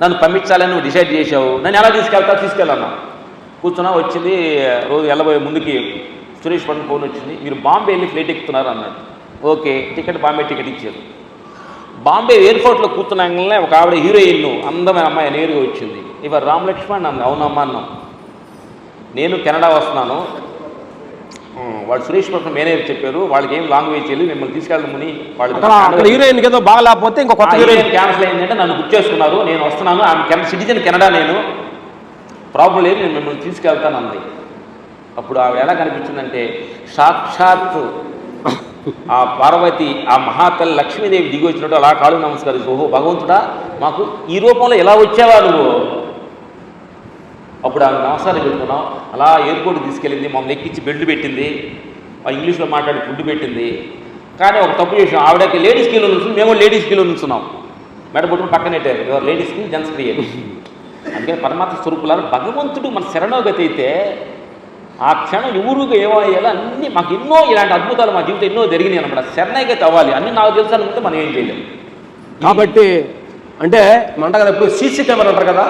[SPEAKER 2] నన్ను పంపించాలని నువ్వు డిసైడ్ చేసావు, నన్ను ఎలా తీసుకెళ్ళన్నా. కూర్చున్నా. వచ్చింది రోజు వెళ్ళబోయే ముందుకి సురేష్ పట్ల ఫోన్ వచ్చింది, మీరు బాంబే వెళ్ళి ఫ్లైట్ ఎక్కుతున్నారు అన్నాడు. ఓకే, బాంబే టికెట్ ఇచ్చారు. బాంబే ఎయిర్పోర్ట్లో కూర్చున్నాగానే ఒక ఆవిడ హీరోయిన్ అందమైన అమ్మాయి నేరుగా వచ్చింది. ఇవాళ రామ్ లక్ష్మణ్ అన్న. అవునమ్మా అన్నాం. నేను కెనడా వస్తున్నాను, వాళ్ళు సురేష్ పట్ల మేనేజర్ చెప్పారు, వాళ్ళకి ఏం లాంగ్వేజ్ తెలియదు, మిమ్మల్ని తీసుకెళ్ళమని. వాళ్ళు
[SPEAKER 1] హీరోయిన్ ఏదో బాగా లేకపోతే ఇంకో కొత్త హీరోయిన్
[SPEAKER 2] క్యాన్సిల్ అయిందంటే నన్ను బుక్ చేసుకున్నారు, నేను వస్తున్నాను, ఆమె సిటిజన్ కెనడా, నేను ప్రాబ్లం లేదు, నేను మిమ్మల్ని తీసుకెళ్తాను అంది. అప్పుడు ఆవిడ ఎలా కనిపించిందంటే సాక్షాత్ ఆ పార్వతి, ఆ మహాతల్లి లక్ష్మీదేవి దిగి వచ్చినట్టు అలా కాళ్ళు నమస్కరిస్తూ, ఓహో భగవంతుడా మాకు ఈ రూపంలో ఎలా వచ్చావా నువ్వు. అప్పుడు ఆమె నమస్కారం పెట్టుకున్నాం. అలా ఎయిర్పోర్ట్కి తీసుకెళ్ళింది, మమ్మల్ని ఎక్కించి బెడ్లు పెట్టింది, ఇంగ్లీష్లో మాట్లాడి ఫుడ్ పెట్టింది. కానీ ఒక తప్పు చేసాం, ఆవిడకి లేడీస్ కీలో నుంచున్నాం, మేము లేడీస్ కీలో నుంచున్నాం. మెడబొట్టును పక్కనెట్టారు, ఎవరు లేడీస్ కీ జెంట్స్ క్రియేట్. అందుకని పరమాత్మ స్వరూపులారు భగవంతుడు మన శరణోగతి అయితే ఆ క్షణం ఎవరుగా ఏమయ్యాలో అన్నీ మాకు ఎన్నో ఇలాంటి అద్భుతాలు మా జీవితం ఎన్నో జరిగినాయి అనమాట. శరణాగతి అవ్వాలి, అన్నీ నాకు తెలుసు అనుకుంటే మనం ఏం చేయలేము.
[SPEAKER 1] కాబట్టి అంటే మన కదా ఇప్పుడు సీసీ కెమెరా అంటారు కదా,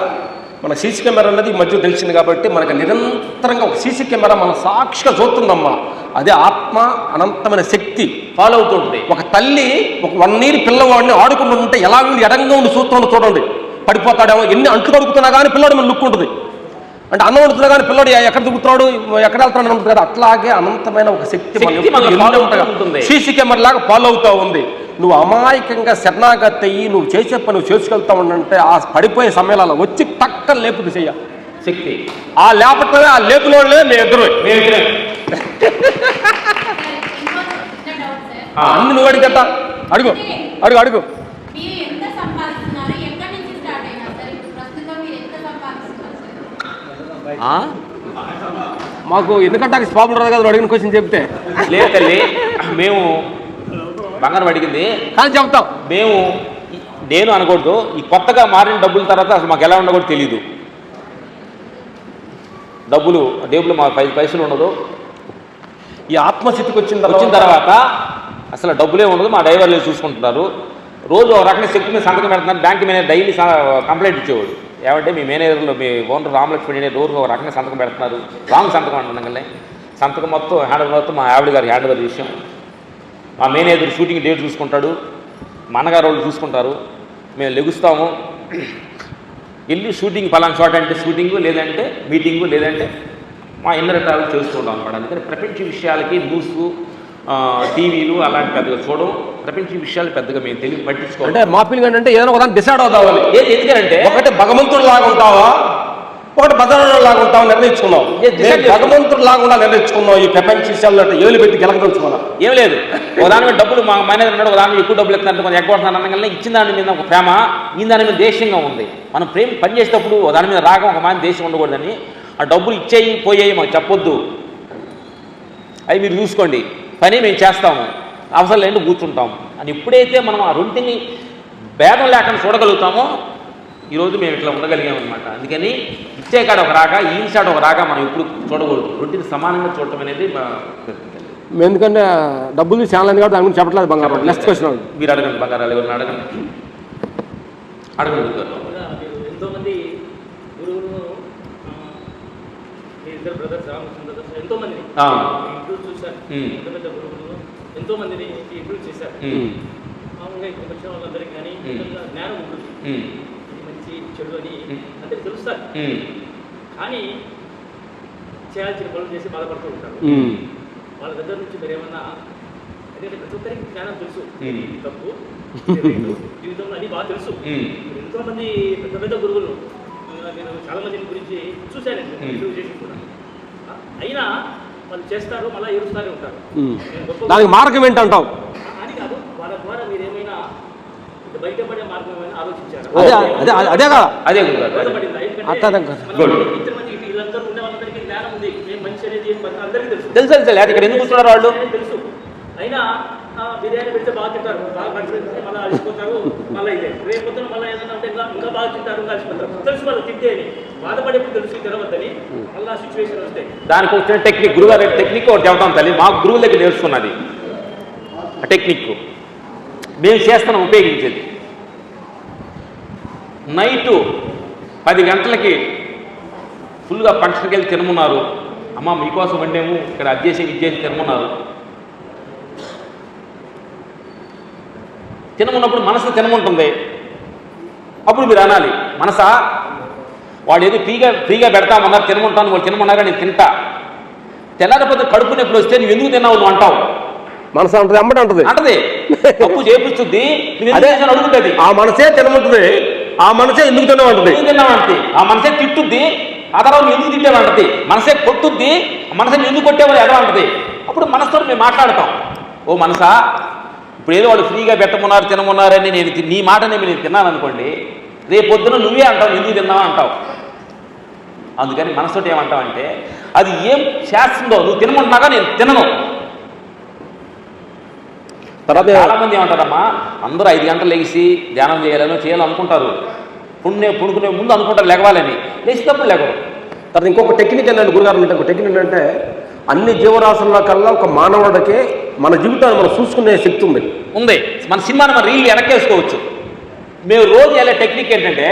[SPEAKER 1] మన సీసీ కెమెరా అన్నది ఈ మధ్య తెలిసింది కాబట్టి మనకు నిరంతరంగా ఒక సీసీ కెమెరా మన సాక్షిగా చూస్తుందమ్మా. అదే ఆత్మ అనంతమైన శక్తి
[SPEAKER 2] ఫాలో అవుతుంటుంది.
[SPEAKER 1] ఒక తల్లి ఒక 1 year పిల్లవాడిని ఆడుకుంటుంటే ఎలా వీళ్ళు ఎడంగా ఉండి చూస్తుండో చూడండి, పడిపోతాడేమో, ఎన్ని అంట్లు కడుగుతున్నా కానీ పిల్లవాడు మన లుక్ ఉంటుంది. అంటే అన్నం వండుతున్నా కానీ పిల్లడు ఎక్కడ దిగుతున్నాడు, ఎక్కడ వెళ్తున్నాడు ఉంటుంది కదా. అట్లాగే అనంతమైన ఒక శక్తి సీసీ కెమెరా లాగా ఫాలో అవుతూ ఉంది. నువ్వు అమాయకంగా శరణాగతి అయ్యి నువ్వు చేసే పని నువ్వు చేసుకెళ్తా ఉండంటే ఆ పడిపోయే సమయాలలో వచ్చి టక్కన లేపుది చెయ్య
[SPEAKER 2] శక్తి.
[SPEAKER 1] ఆ లేపటమే ఆ లేపులోనే మేము ఇద్దరు అన్ని నువ్వు అడిగేట అడుగు అడుగు అడుగు. మాకు ఎందుకంటే ప్రాబ్లం రాదు కదా అడిగిన క్వశ్చన్ చెప్తే.
[SPEAKER 2] లేదు తల్లి, మేము బంగారం అడిగింది
[SPEAKER 1] కానీ చెప్తాం.
[SPEAKER 2] నేను అనకూడదు, ఈ కొత్తగా మారిన డబ్బుల తర్వాత అసలు మాకు ఎలా ఉండో కూడా తెలీదు. డబ్బులు డేబులు మా 5 పైసలు ఉండదు.
[SPEAKER 1] ఈ ఆత్మస్థితికి వచ్చిన
[SPEAKER 2] తర్వాత అసలు డబ్బులే ఉండదు. మా డ్రైవర్లు చూసుకుంటున్నారు. రోజు ఒక రకమైన శక్తి మీద సంతకం పెడుతున్నారు. బ్యాంక్ మేనేజర్ డైలీ కంప్లైంట్ ఇచ్చేవాడు, ఏమంటే మీ మేనేజర్లు మీ ఓనర్ రామలక్ష్మణి రోజు ఒక రకంగా సంతకం పెడుతున్నారు, రాంగ్ సంతకం అంటున్నాం. సంతకం మొత్తం హ్యాండ్ మొత్తం మా ఆవిడ గారు హ్యాండ్ ఓవర్ విషయం. మా మేనేజర్ షూటింగ్ డేట్ చూసుకుంటాడు, మా అన్నగారు వాళ్ళు చూసుకుంటారు. మేము లెగుస్తాము, వెళ్ళి షూటింగ్ పలానా చోట అంటే షూటింగు, లేదంటే మీటింగు, లేదంటే మా ఇన్నర్ ట్రావెల్ చేస్తుంటాం అనమాట. అందుకని ప్రపంచ విషయాలకి న్యూస్ టీవీలు అలాంటి పెద్దగా చూడడం, ప్రపంచ విషయాలు పెద్దగా మేము తెలివి పట్టించుకోవాలి.
[SPEAKER 1] అంటే మా ఫీలింగ్ ఏంటంటే ఏదైనా ఒకదాన్ని డిసైడ్ అవుతావాలి.
[SPEAKER 2] ఎందుకంటే
[SPEAKER 1] ఒకటి భగవంతుడు లాగా ఉంటావా, ఒకటి బజారు లాగా ఉంటావు నిర్ణయించుకున్నాం. భగవంతుడు లాగా నిర్ణయించుకున్నాం. ఈ ప్రపంచ విషయాల్లో ఏలు పెట్టి గెలకదలుచుకున్నాం.
[SPEAKER 2] ఏం లేదు, ఒకదాని మీద డబ్బులు మా మేనేజర్ ఉన్నాడు, ఒకదాని ఎక్కువ డబ్బులు ఎత్తున్నట్టు మనం ఎగ్గొడుతున్నాను అనగానే ఇచ్చిన దాని మీద ఒక ప్రేమ, ఈ దాని మీద దేశంగా ఉంది. మనం ప్రేమ పని చేసేటప్పుడు దాని మీద రాగం, ఒక మంది దేశం ఉండకూడదని. ఆ డబ్బులు ఇచ్చేయి పోయేయి మాకు చెప్పొద్దు. అవి మీరు చూసుకోండి, పని మేము చేస్తాము, అవసరం లేని కూర్చుంటాము అని ఎప్పుడైతే మనం ఆ రెంటిని భేదం లేకుండా చూడగలుగుతామో ఈరోజు మేము ఇట్లా ఉండగలిగామన్నమాట. అందుకని ఇచ్చే కాడ ఒక రాగా ఈసాడ ఒక రాగా మనం ఎప్పుడు చూడకూడదు, రెంటిని సమానంగా చూడటం అనేది
[SPEAKER 1] ఎందుకంటే డబ్బులు చాలా కాబట్టి దాని గురించి చెప్పట్లేదు బంగారం. నెక్స్ట్ క్వశ్చన్
[SPEAKER 2] మీరు అడగండి, బంగారాలు ఎవరిని అడగండి.
[SPEAKER 4] ఎంతోమంది గురువులు ఇద్దరు బ్రదర్స్ ఎంతో మందిని ఇంప్రూవ్ చూశారు, పెద్ద పెద్ద గురువులు ఎంతో మందిని ఇంప్రూవ్ చేశారు. మామూలుగా ఇక్కడ వచ్చిన వాళ్ళందరికీ కానీ జ్ఞానం ఉంటుంది, ఇది మంచి చెడు అని అందరికి తెలుస్తారు. కానీ చేయాల్సిన పనులు చేసి బాధపడుతూ ఉంటారు. వాళ్ళ దగ్గర నుంచి మీరు ఏమన్నా, ఎందుకంటే ప్రతి ఒక్కరికి జ్ఞానం తెలుసు, తప్పు జీవితంలో అది బాగా తెలుసు. ఎంతో మంది పెద్ద పెద్ద గురువులు నేను చాలా మంది గురించి చూశానండి, ఇంటర్వ్యూ చేసి కూడా. అయినా వాళ్ళు చేస్తారు, మళ్ళీ ఏడుస్తూనే ఉంటారు.
[SPEAKER 1] దానికి మార్గం ఏంటంటావు?
[SPEAKER 4] అని కాదు, వాళ్ళ ద్వారా మీరు ఏమైనా బయటపడే మార్గం ఏమైనా ఆలోచించారు?
[SPEAKER 1] అదే కదా, అదే
[SPEAKER 4] బయటపడిందా? ఎందుకంటే వీళ్ళందరూ ఉండే వాళ్ళందరికీ జ్ఞానం ఉంది, మేము మంచి అనేది అందరికీ తెలుసు.
[SPEAKER 2] తెలుసు ఇక్కడ ఎందుకు కూర్చున్నారు వాళ్ళు
[SPEAKER 4] తెలుసు. అయినా బిర్యానీ పెడితే బాగా తింటారు, బాగా మంచి మళ్ళీ అలసిపోతారు, మళ్ళీ ఇదే రేపు పొద్దున మళ్ళీ ఏదైనా ఉంటే ఇంకా బాగా తింటారు, అలసిపోతారు. తెలుసు వాళ్ళు తింటే అని, బాధపడేప్పుడు తెలుసు తినవద్దని, మళ్ళీ సిచ్యువేషన్ వస్తాయి.
[SPEAKER 2] దానికి వచ్చిన టెక్నిక్, గురుగారు టెక్నిక్ ఒకటి చెబుతాం తల్లి, మా గురువుల దగ్గర నేర్చుకున్నది ఆ టెక్నిక్ మేము చేస్తున్నాం ఉపయోగించేది. నైటు 10 గంటలకి ఫుల్గా ఫంక్షన్కి వెళ్ళి తినమన్నారు, అమ్మ మీకోసం వండేము, ఇక్కడ అది చేసి ఇది చేసి తినమన్నారు. తినమున్నప్పుడు మనసు తినముంటుంది, అప్పుడు మీరు అనాలి, మనసా వాడు ఏదో ఫ్రీగా పెడతామన్నారు, తినముంటాను, వాళ్ళు తినమన్నారా నేను తింటా. తెల్లారిపోతే కడుపు నొప్పులు వస్తే నువ్వు ఎందుకు తిన్నావు నువ్వు అంటావు.
[SPEAKER 1] మనసు అంటది, అమ్మటి అంటది,
[SPEAKER 2] అంటది తప్పు చేపిస్తుంది, అడుగుతుంది.
[SPEAKER 1] ఆ మనసే తినమంటుంది, ఆ మనసే ఎందుకు తిన్నామంటది,
[SPEAKER 2] తిన్నామంటే ఆ మనసే తిట్టుద్ది, ఆ తర్వాత నువ్వు ఎందుకు తిట్టావంటది. మనసే కొట్టుద్ది, మనసే ఎందుకు కొట్టేవాళ్ళు ఎలా అంటది. అప్పుడు మనసుతో మేము మాట్లాడతాం, ఓ మనసా ఇప్పుడు ఏదో వాళ్ళు ఫ్రీగా పెట్టమన్నారు తినమన్నారని నేను నీ మాటనే నేను తిన్నాను అనుకోండి, రేపు పొద్దున నువ్వే అంటావు ఎందుకు తిన్నావా అంటావు. అందుకని మనసుతో ఏమంటావంటే అది ఏం చేస్తుందో నువ్వు తినమంటున్నాగా నేను తినను. చాలా మంది ఏమంటారమ్మా, అందరూ 5 గంటలు లేచి ధ్యానం చేయాలనుకుంటారు, పుణుకునే ముందు అనుకుంటారు లెగవాలని, లేచినప్పుడు లెగరు.
[SPEAKER 1] తర్వాత ఇంకొక టెక్నిక్ ఏంటంటే గురుగారు అంటే, టెక్నిక్ ఏంటంటే అన్ని జీవరాశుల్లో కల్లా ఒక మానవుడికి మన జీవితాన్ని మనం చూసుకునే శక్తి ఉంది.
[SPEAKER 2] మన సినిమాని మన రీల్ వెనక్కేసుకోవచ్చు. మేము రోజు వెళ్ళే టెక్నిక్ ఏంటంటే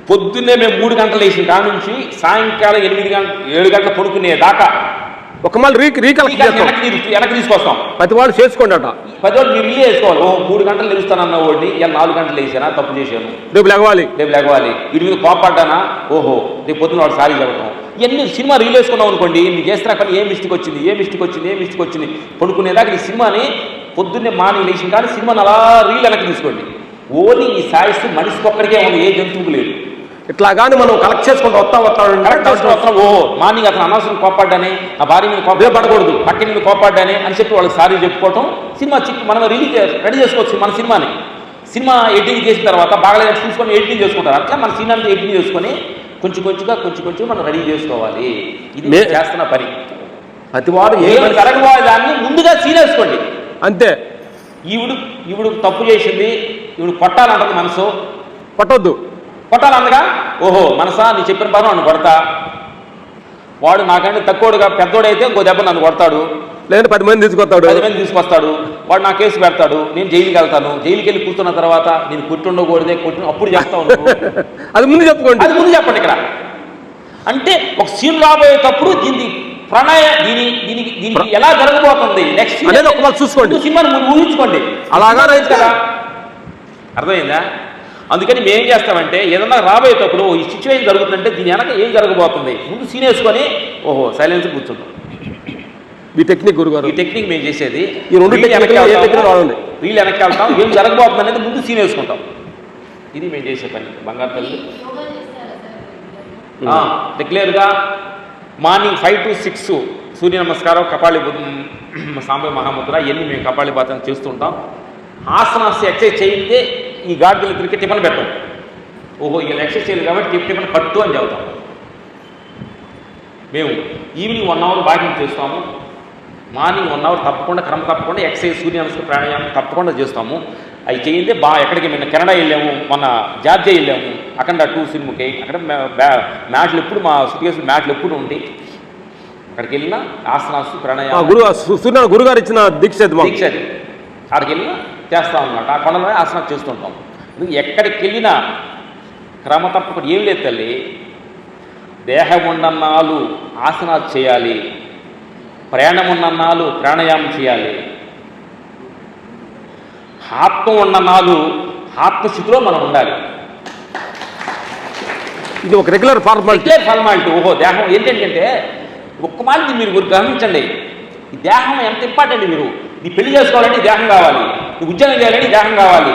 [SPEAKER 2] పొద్దున్నే మేము 3 గంటలు వేసిన కాడ నుంచి సాయంకాలం 7 గంటల పడుకునే దాకా
[SPEAKER 1] ఒక మళ్ళీ
[SPEAKER 2] వెనక్కి తీసుకొస్తాం.
[SPEAKER 1] ప్రతి వాళ్ళు చేసుకోండి అట,
[SPEAKER 2] ప్రతి వాళ్ళు మీరు రిలీ చేసుకోవాలి. 3 గంటలు నిలుస్తానన్న వాడిని ఇలా 4 గంటలు వేసానా, తప్పు చేశాను,
[SPEAKER 1] రేపు లెగవాలి
[SPEAKER 2] వీడి మీద కోపడ్డానా, ఓహో రేపు పొద్దున వాడు సారీ చెప్పడం. ఇవన్నీ సినిమా రీల్ వేసుకున్నాం అనుకోండి, నీకు చేస్తున్నా కానీ ఏ మిస్టేక్ వచ్చింది పడుకునేదాకా ఈ సినిమాని పొద్దున్నే మార్నింగ్ లేచిన కానీ సినిమాని అలా రీల్ వెనక్కి తీసుకోండి. ఓన్లీ ఈ సాయిస్ మనిషికి ఒక్కడికే ఉంది, ఏ జంతువుకు లేదు.
[SPEAKER 1] ఇట్లా కానీ మనం కలెక్ట్ చేసుకుంటూ వస్తాం.
[SPEAKER 2] ఓహో మార్నింగ్ అతను అనవసరం కోపడ్డానే, ఆ భార్య మీద కోపడకూడదు, పక్కన మీద కోపడ్డానే అని చెప్పి వాళ్ళకి సారీ చెప్పుకోవటం, సినిమా మనం రెడీ చేసుకోవచ్చు. మన సినిమా ఎడిటింగ్ చేసిన తర్వాత బాగా చూసుకొని ఎడిటింగ్ చేసుకుంటారు. అట్లా మన సినిమాని ఎడిటింగ్ చేసుకొని కొంచెం మనం రెడీ చేసుకోవాలి. ఇది చేస్తున్న పని.
[SPEAKER 1] ప్రతి వాడు
[SPEAKER 2] జరగబోయే దాన్ని ముందుగా సీన్ వేసుకోండి
[SPEAKER 1] అంతే.
[SPEAKER 2] ఈవిడు తప్పు చేసింది, ఈవిడు కొట్టాలంటది మనసు, కొట్టాలందగా ఓహో మనసా నీ చెప్పిన పని నన్ను కొడతా, వాడు నాకంటే తక్కువడుగా పెద్దోడైతే ఇంకో దెబ్బ నన్ను కొడతాడు,
[SPEAKER 1] లేదా 10 మంది తీసుకొస్తాడు,
[SPEAKER 2] వాడు నా కేసు పెడతాడు, నేను జైలుకి వెళ్తాను, జైలుకి వెళ్ళి కూర్చున్న తర్వాత నేను కొట్టుండకూడదే అప్పుడు చెప్తాను.
[SPEAKER 1] అది ముందు
[SPEAKER 2] చెప్పండి. ఇక్కడ అంటే ఒక సీన్ రాబోయేటప్పుడు దీనికి ఎలా జరగబోతుంది నెక్స్ట్
[SPEAKER 1] చూసుకోండి,
[SPEAKER 2] సినిమాని ఊహించుకోండి.
[SPEAKER 1] అలాగా
[SPEAKER 2] కదా, అర్థమైందా? అందుకని మేము చేస్తామంటే ఏదన్నా రాబోయేటప్పుడు ఈ సిచ్యువేషన్ జరుగుతుందంటే దీని వెనక ఏం జరగబోతుంది ముందు సీన్ వేసుకొని ఓహో సైలెన్స్ కూర్చుంటాం.
[SPEAKER 1] ఈ టెక్నిక్ గురుగారు,
[SPEAKER 2] ఈ టెక్నిక్ మేము చేసేది.
[SPEAKER 1] ఈ 2
[SPEAKER 2] రీల్ వెనక్కి వెళ్తాం, ఏం జరగబోతుంది అనేది ముందు సీన్ వేసుకుంటాం. ఇది మేము చేసే పని. బంగారు తల్లి రెగ్యులర్గా మార్నింగ్ 5 to 6 సూర్య నమస్కారం, కపాలి సాంబ మహాముద్ర, ఇవన్నీ మేము కపాలిపాతం చేస్తుంటాం. ఆసనాస్ ఎక్సర్సైజ్ చేయితే ఈ గాడిదలు తిరిగి టిఫిన్ పెట్టాం. ఓహో ఇలా ఎక్సర్సైజ్ చేయాలి కాబట్టి టిఫిన్ పట్టు అని చెబుతాం. మేము ఈవినింగ్ 1 hour వాకింగ్ చేస్తాము. మార్నింగ్ 1 అవర్ తప్పకుండా తప్పకుండా ఎక్సర్సైజ్, సూర్య నమస్కారం, ప్రాణాయామం తప్పకుండా చేస్తాము. అవి చేయిందే ఎక్కడికి మేము కెనడా వెళ్ళాము, మన జార్జియా వెళ్ళాము, అక్కడ 2 సినిమాకి అక్కడ మ్యాట్లు ఎప్పుడు మా సుటికేసులు మ్యాట్లు ఎప్పుడు ఉంటాయి. అక్కడికి వెళ్ళినా ఆసనాసు, ప్రాణాయామం
[SPEAKER 1] గురుగారు ఇచ్చిన దీక్ష
[SPEAKER 2] అది అక్కడికి వెళ్ళినా చేస్తాం అన్నమాట. ఆ కొండలనే ఆసనాలు చేస్తుంటాం. ఎక్కడికి వెళ్ళినా క్రమ తప్పకుండా ఏం లేదు తల్లి, దేహం ఉన్నన్నాళ్ళు ఆసనాలు చేయాలి, ప్రయాణం ఉన్నన్నాళ్ళు ప్రాణాయామం చేయాలి, ఆత్మ ఉన్నన్నాళ్ళు ఆత్మస్థితిలో మనం ఉండాలి.
[SPEAKER 1] ఇది ఒక రెగ్యులర్
[SPEAKER 2] ఫార్మాలిటీ. ఓహో దేహం ఏంటంటే ఒక్క మాట మీరు గమనించండి, ఈ దేహం ఎంత ఇంపార్టెంట్. నీ పెళ్లి చేసుకోవాలంటే దేహం కావాలి, నీ ఉద్యోగం చేయాలంటే దేహం కావాలి,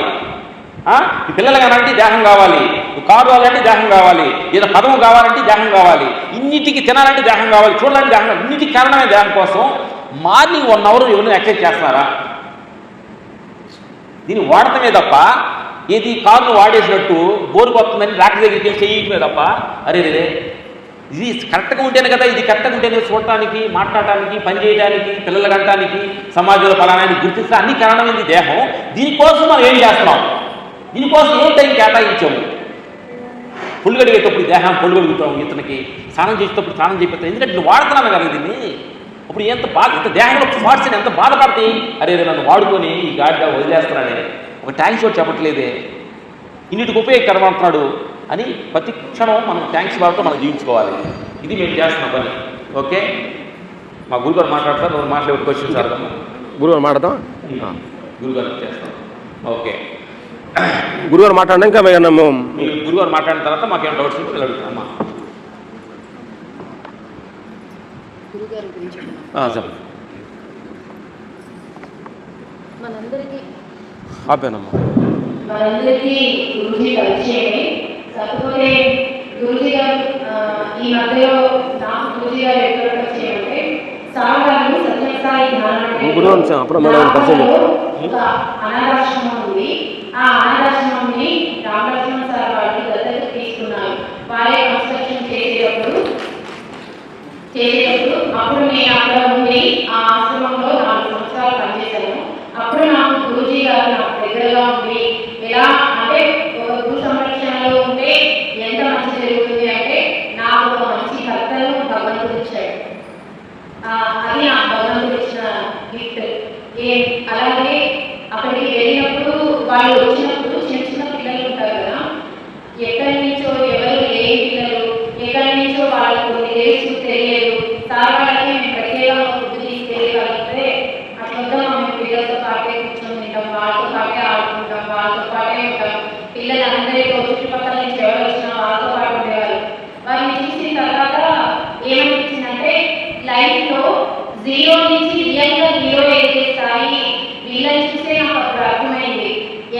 [SPEAKER 2] నీ పిల్లలు కావాలంటే దేహం కావాలి, నువ్వు కారు కావాలంటే దేహం కావాలి, ఏదో పదము కావాలంటే దేహం కావాలి, ఇన్నిటికి తినాలంటే దేహం కావాలి, చూడాలంటే దేహం కావాలి. ఇన్నిటికి కారణమే దేహం కోసం. మార్నింగ్ 1 అవర్ ఎవరైనా ఎక్సర్సైజ్ చేస్తున్నారా? దీన్ని వాడటమే తప్ప ఏది కారును వాడేసినట్టు బోరు కొస్తుందని డాక్టర్ దగ్గరికి చేయటమే తప్ప అరే ఇది కరెక్ట్గా ఉంటేనే కదా, ఇది కరెక్ట్గా ఉంటేనే చూడటానికి, మాట్లాడటానికి, పని చేయడానికి, పిల్లలు కట్టడానికి, సమాజంలో ఫలానాన్ని గుర్తిస్తే అన్ని కారణమైంది దేహం. దీనికోసం మనం ఏం చేస్తున్నాం? దీనికోసం ఏం టైం కేటాయించాము? పొళ్ళు కడిగేటప్పుడు దేహం పొళ్ళు కడుగుతాం, ఇతనికి స్నానం చేసేటప్పుడు స్నానం చేపిస్తాం. ఎందుకంటే నేను వాడుతున్నాను కదా దీన్ని. అప్పుడు ఇంత దేహంలో పార్ట్స్ ఎంత బాధపడతాయి. అరే నన్ను వాడుకొని ఈ గాడిగా వదిలేస్తున్నానే, ఒక థ్యాంక్స్ కూడా చెప్పట్లేదే, ఇన్నిటికి ఉపయోగకరమంటున్నాడు అని ప్రతి క్షణం మనం థ్యాంక్స్ బాబుతో మనం జీవించుకోవాలి. ఇది మేము చేస్తున్నాం పని. ఓకే, మా గురుగారు మాట్లాడతారు, నువ్వు మాట్లాడే క్వశ్చన్స్ అడగమ్మా.
[SPEAKER 1] గురుగారు మాట్లాడతాం,
[SPEAKER 2] గురుగారు చేస్తాం. ఓకే,
[SPEAKER 1] గురుగారు మాట్లాడినాక
[SPEAKER 2] మీరు గురుగారు మాట్లాడిన తర్వాత మాకేమైనా డౌట్స్ ఉంటే అడుగుతామా.
[SPEAKER 1] చెప్పండి. ఆపేనమ్మా.
[SPEAKER 3] మనందరికీ గురుజీ పరిచయమే. కాకపోతే గురుజీ గారు ఈ మధ్యలో నాకు గురుజీ గారు ఎక్కడ పరిచయం అంటే సాగరాలు సత్యసాయి ఒక అనాథాశ్రమం ఉంది. ఆ అనాథాశ్రమాన్ని రామలక్ష్మణ సార్ వాళ్ళు దత్తత తీసుకున్నారు. వారే కన్స్ట్రక్షన్ చేసేటప్పుడు అప్పుడు నేను అక్కడ ఉండి ఆ ఆశ్రమంలో 4 సంవత్సరాలు పనిచేశాను. అప్పుడు నాకు గురుజీ గారు నాకు దగ్గరగా ఉండి ఎలా అంటే ఒక భూ సంరక్షణలో ఉంటే ఎంత మంచి జరుగుతుంది అంటే నాకు ఒక మంచి భర్తను భగవంతుడు ఇచ్చాడు. అది నా భగవంతుడు ఇచ్చిన గిఫ్ట్. అలాగే అక్కడికి వెళ్ళినప్పుడు వాళ్ళు వచ్చినప్పుడు చిన్న పిల్లలు ఉంటారు కదా, ఎక్కడి నుంచో ఎవరు లేని పిల్లలు, ఎక్కడి నుంచో వాళ్ళకు తెలుసు తెలియదు. సార్ వాళ్ళకి మేము ప్రత్యేకంగా ఫుడ్ తీసుకెళ్ళగలిగితే అట్లా మేము పిల్లలతో పాటే కూర్చొని తింటాం, వాళ్ళతో పాటే ఆడుకుంటాం, వాళ్ళతో పాటే ఉంటాం. పిల్లలందరితో చుట్టుపక్కల నుంచి ఎవరు వచ్చినా వాళ్ళతో పాటు ఉండేవారు. వారిని చూసిన తర్వాత ఏమనిపించిందంటే లైఫ్లో 0 నుంచి రియల్గా 0 ఎదిగే స్థాయి వీళ్ళని చూస్తే నాకు అప్పుడు అర్థమైంది.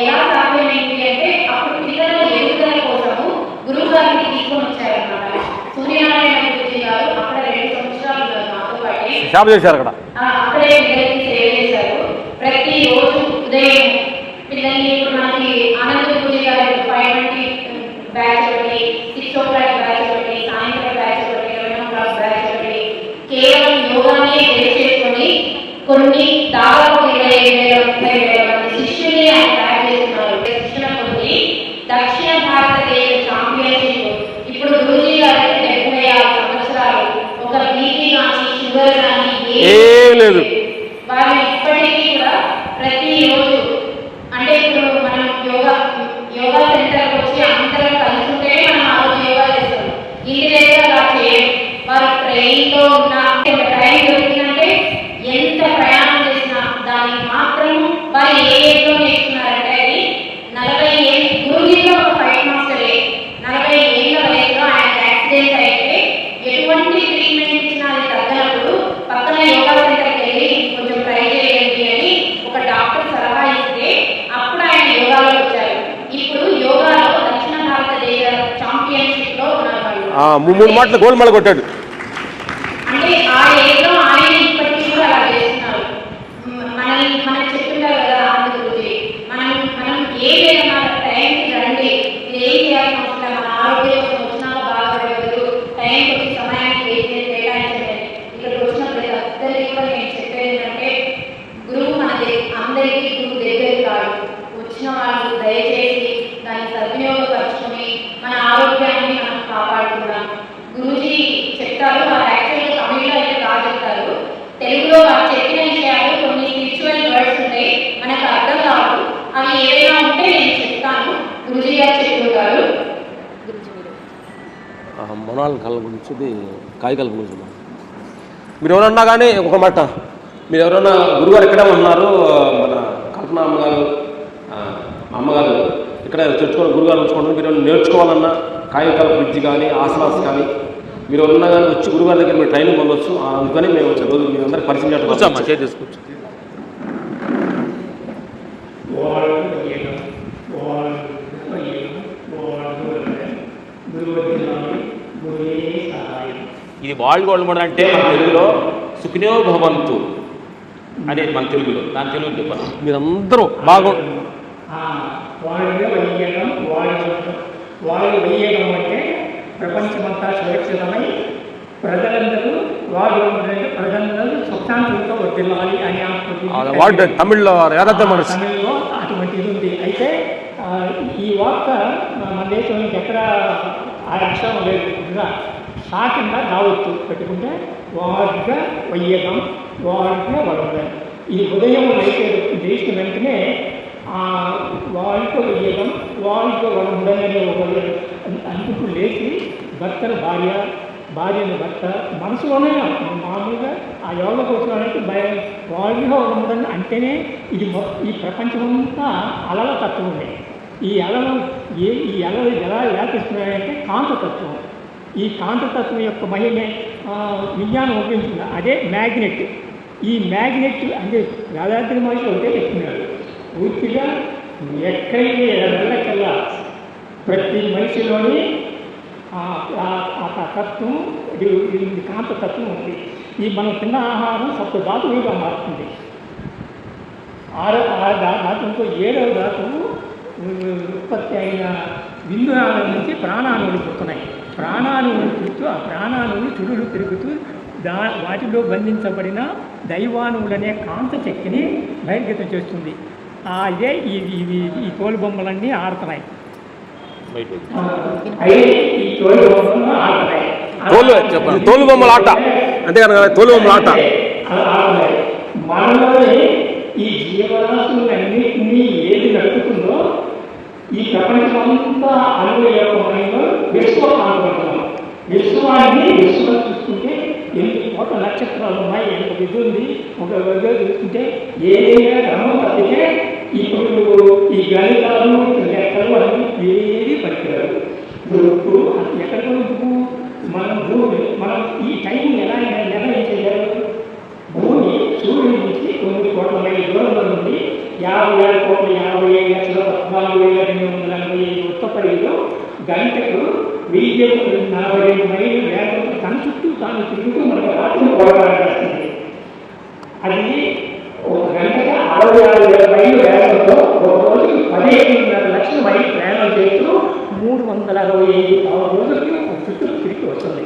[SPEAKER 3] ఎలా సాధ్యమైంది అంటే అప్పుడు పిల్లల ఎదుగుదల కోసము గురువు గారిని తీసుకొని వచ్చారన్నమాట. సూర్యనారాయణ గురుజీ గారు అక్కడ 2 సంవత్సరాలు మాతో పాటే అక్కడే పిల్లలకి సేవ చేశారు. ప్రతిరోజు ఉదయం పిల్లల్ని ఇప్పుడు మనకి ఆనంద గురుజీ గారు 5:20 బ్యాచ్ ఒకటి, 6 o'clock బ్యాచ్ ఒకటి, సాయంత్రం బ్యాచ్ ఒకటి, 11 o'clock బ్యాచ్ ఒకటి, కేవలం యోగానే బేస్ చేసుకొని కొన్ని దాదాపు 25,000-30,000 మంది శిష్యుల్ని ఆయన తయారు చేస్తున్నారు. శిక్షణ పొంది దక్షిణ భారతదేశ ఛాంపియన్షిప్ ఇప్పుడు గురుజీ గారు 76 సంవత్సరాలు ఒక బీపీ కానీ షుగర్ కానీ ఏం లేదు. వారు ఇప్పటికీ కూడా ప్రతిరోజు అంటే ఇప్పుడు మనం యోగా సెంటర్కి వచ్చి అందరం కలిసి ఉంటే మనం ఆ రోజు యోగా చేస్తాం. ఇంటి దగ్గర అలా చేయం. వారు ట్రైన్లో ఉన్న టైం దొరికిందంటే ఎంత ప్రయాణం చేసినా దానికి మాత్రం వారు ఏ ఏజ్లో నేర్చుకున్నారంటే అది 40 ఏళ్ళు. గురుజీలో ఒక ఫైట్ మాస్టరే 40 ఏళ్ళ వయసులో ఆయన యాక్సిడెంట్ అయితే ఎటువంటి ట్రీట్మెంట్ ఇచ్చినా అది తగ్గనప్పుడు పక్కన యోగా సెంటర్కి వెళ్ళి కొంచెం ట్రై చేయండి అని ఒక డాక్టర్ సలహా ఇస్తే అప్పుడు ఆయన యోగాలో వచ్చారు. ఇప్పుడు యోగాలో దక్షిణ భారతదేశ ఛాంపియన్షిప్ లో ఉన్నారు.
[SPEAKER 1] 3 మాటలు గోల్డ్ మెడల్ కొట్టాడు.
[SPEAKER 3] అంటే ఆ ఏజ్లో ఆయన ఇప్పటికీ కూడా అలా చేస్తున్నారు. మనకి చెప్తుంటారు కదా గురుజీ, మనం ఏదైనా టైంకి రండి, ఇది ఏం చేయాల్సిన అవసరం, మన ఆరోగ్యం కోసం వచ్చినాక బాధపడదు, టైంకి వచ్చి సమయానికి కేటాయించండి. ఇక్కడికి వచ్చిన ప్రతి ఒక్కరికి కూడా నేను చెప్పేది అనుకుంటున్నాను. గురూజీ చెప్తారు, వాళ్ళు యాక్చువల్గా తమిళ్లో అయితే బాగా చెప్తారు. తెలుగులో వాళ్ళు చెప్పిన విషయాలు కొన్ని స్పిరిచువల్ వర్డ్స్ ఉంటాయి, మనకు అర్థం కావు. అవి ఏవైనా ఉంటే నేను చెప్తాను, గురూజీ గారు చెప్తుంటారు.
[SPEAKER 1] మొనాల కళ గురించి, కాయకళ గురించి మీరు ఎవరన్నా కానీ ఒక మాట, మీరు ఎవరన్నా గురుగారు ఇక్కడే ఉన్నారు, మన కల్పన అమ్మగారు అమ్మగారు ఇక్కడ తెచ్చుకొని గురుగారు ఉంచుకోండి. మీరు నేర్చుకోవాలన్నా కాయకళ విద్య కానీ ఆసనాస్ కానీ మీరు ఎవరన్నా కానీ వచ్చి గురుగారి దగ్గర మీరు ట్రైనింగ్ పొందొచ్చు. అందుకని మేము వచ్చే రోజు మీ అందరికి పరిచయం చేస్తాం. చేసుకోవచ్చు.
[SPEAKER 2] ఇది వరల్డ్ గోల్డ్ మెడల్ అంటే మన తెలుగులో సుఖినో భవంతు అనేది మన తెలుగులో, దాని తెలుగు చెప్పాలి.
[SPEAKER 1] మీరందరూ బాగా
[SPEAKER 5] వాళ్ళు వేయడం అంటే ప్రపంచమంతా సురక్షితమై ప్రజలందరూ వాళ్ళు ప్రజలందరూ స్వచ్ఛాంతంతో వర్తిల్లాలి అని
[SPEAKER 1] తమిళ్లో
[SPEAKER 5] తమిళ్లో అటువంటి ఇది ఉంది. అయితే ఈ వార్త మన దేశంలో ఎక్కడ ఆ అక్షరం లేదు. సాకిందా దావత్తు పెట్టుకుంటే వాడిగా వయ్యడం, వాడిగా వడడం. ఈ ఉదయం అయితే చేసిన వెంటనే వాళ్ళతో వేయడం, వాళ్ళతో వాళ్ళు ఉండగానే అందుకు లేచి భర్తను భార్య, భార్యను భర్త మనసులోనే మామూలుగా ఆ యోగ కోసం అనేది వాళ్ళుగా ఉండడం అంటేనే ఇది ఈ ప్రపంచమంతా అలల తత్వం ఉంది. ఈ అలలు ఎలా వ్యాపిస్తున్నాయంటే కాంతతత్వం. ఈ కాంతతత్వం యొక్క మహిమే విజ్ఞానం ఉపయోగించింది. అదే మ్యాగ్నెట్. ఈ మ్యాగ్నెట్ అంటే యాదాద్రి మహిళ ఒకటే చెప్తున్నారు, పూర్తిగా ఎక్కడికి వెళ్ళకల్లా ప్రతి మనిషిలోని తత్వం, ఇది కాంతతత్వం ఉంది. ఈ మనం తిన్న ఆహారం సప్త ధాతువుగా మారుతుంది. ధాతువుతో 7వ ధాతువు ఉత్పత్తి అయిన విందునాల నుంచి ప్రాణాణువులు పుడుతున్నాయి. ప్రాణాణువులు పుడుతూ ఆ ప్రాణాణువులు చుడులు తిరుగుతూ వాటిలో బంధించబడిన దైవాణువులనే కాంత శక్తిని బహిర్గతం చేస్తుంది. ఇదే ఈ తోలు బొమ్మలన్నీ ఆడుతున్నాయి.
[SPEAKER 1] తోలు బొమ్మల ఆట, అంతేకాదు తోలు బొమ్మల ఆట.
[SPEAKER 5] మనలోనే ఈ జీవరాశులన్నింటినీ ఏది నడుపుతుందో ఈ ప్రపంచమంతా అనుభవమైన విశ్వకాంతం. విశ్వాన్ని విశ్వం చూసుకుంటే ఎన్ని కోట్ల నక్షత్రాలు ఉన్నాయి, ఎంత విధి ఉంది. ఒక విధంగా చూసుకుంటే ఏదైనా క్రమం తప్పితే ఇప్పుడు ఈ గణితాలు లెక్కలు అన్నీ ఏది పనికిరారు. ఇప్పుడు ఎక్కడికి మనం ఈ టైం ఎలా నిర్ణయం చేయాలి? భూమి సూర్యుడి నుంచి 9 కోట్ల మైళ్ళ దూరంలో నుండి 57,14,14,245 ఉత్తపరిలో గంటకు 1042 మైళ్ళు వేగంతో తన చుట్టూ తాను తిరుగుతూ మనకు రాత్రి పోరాడాల్సింది. అది ఒక గంటగా 66,000 మైళ్ళు వేగంతో ఒక రోజుకి 15,5 లక్షల మైళ్ళు ప్రయాణం చేస్తూ 365 రోజులకి ఒక చుట్టూ తిరిగి వస్తుంది.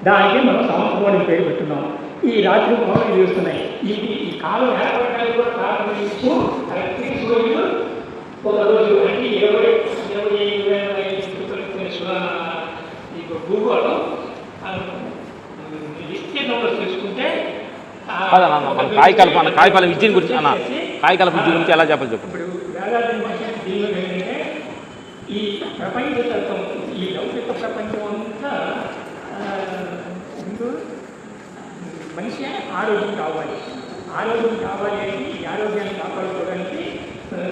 [SPEAKER 5] దానికే మనం సంవత్సరం అని పేరు పెట్టున్నాం. ఈ రాత్రి పనులు చేస్తున్నాయి. ఈ కాలం ఏర్పడడానికి కూడా కారణం ఒక రోజు అంటే 20 భూగోళం విస్తీర్ణంలో చూసుకుంటే
[SPEAKER 2] కాయకల్ప విద్య గురించి కాయకల్ప విద్య గురించి ఎలా చెప్పాలి చెప్పండి.
[SPEAKER 5] ఇప్పుడు వేదాది దీనిలో ఏంటంటే ఈ ప్రపంచ తత్వం, ఈ లౌకిక ప్రపంచం అంతా ముందు మనిషి ఆరోగ్యం కావాలి. ఆరోగ్యం కావాలి అంటే ఈ ఆరోగ్యాన్ని కాపాడుకోవడానికి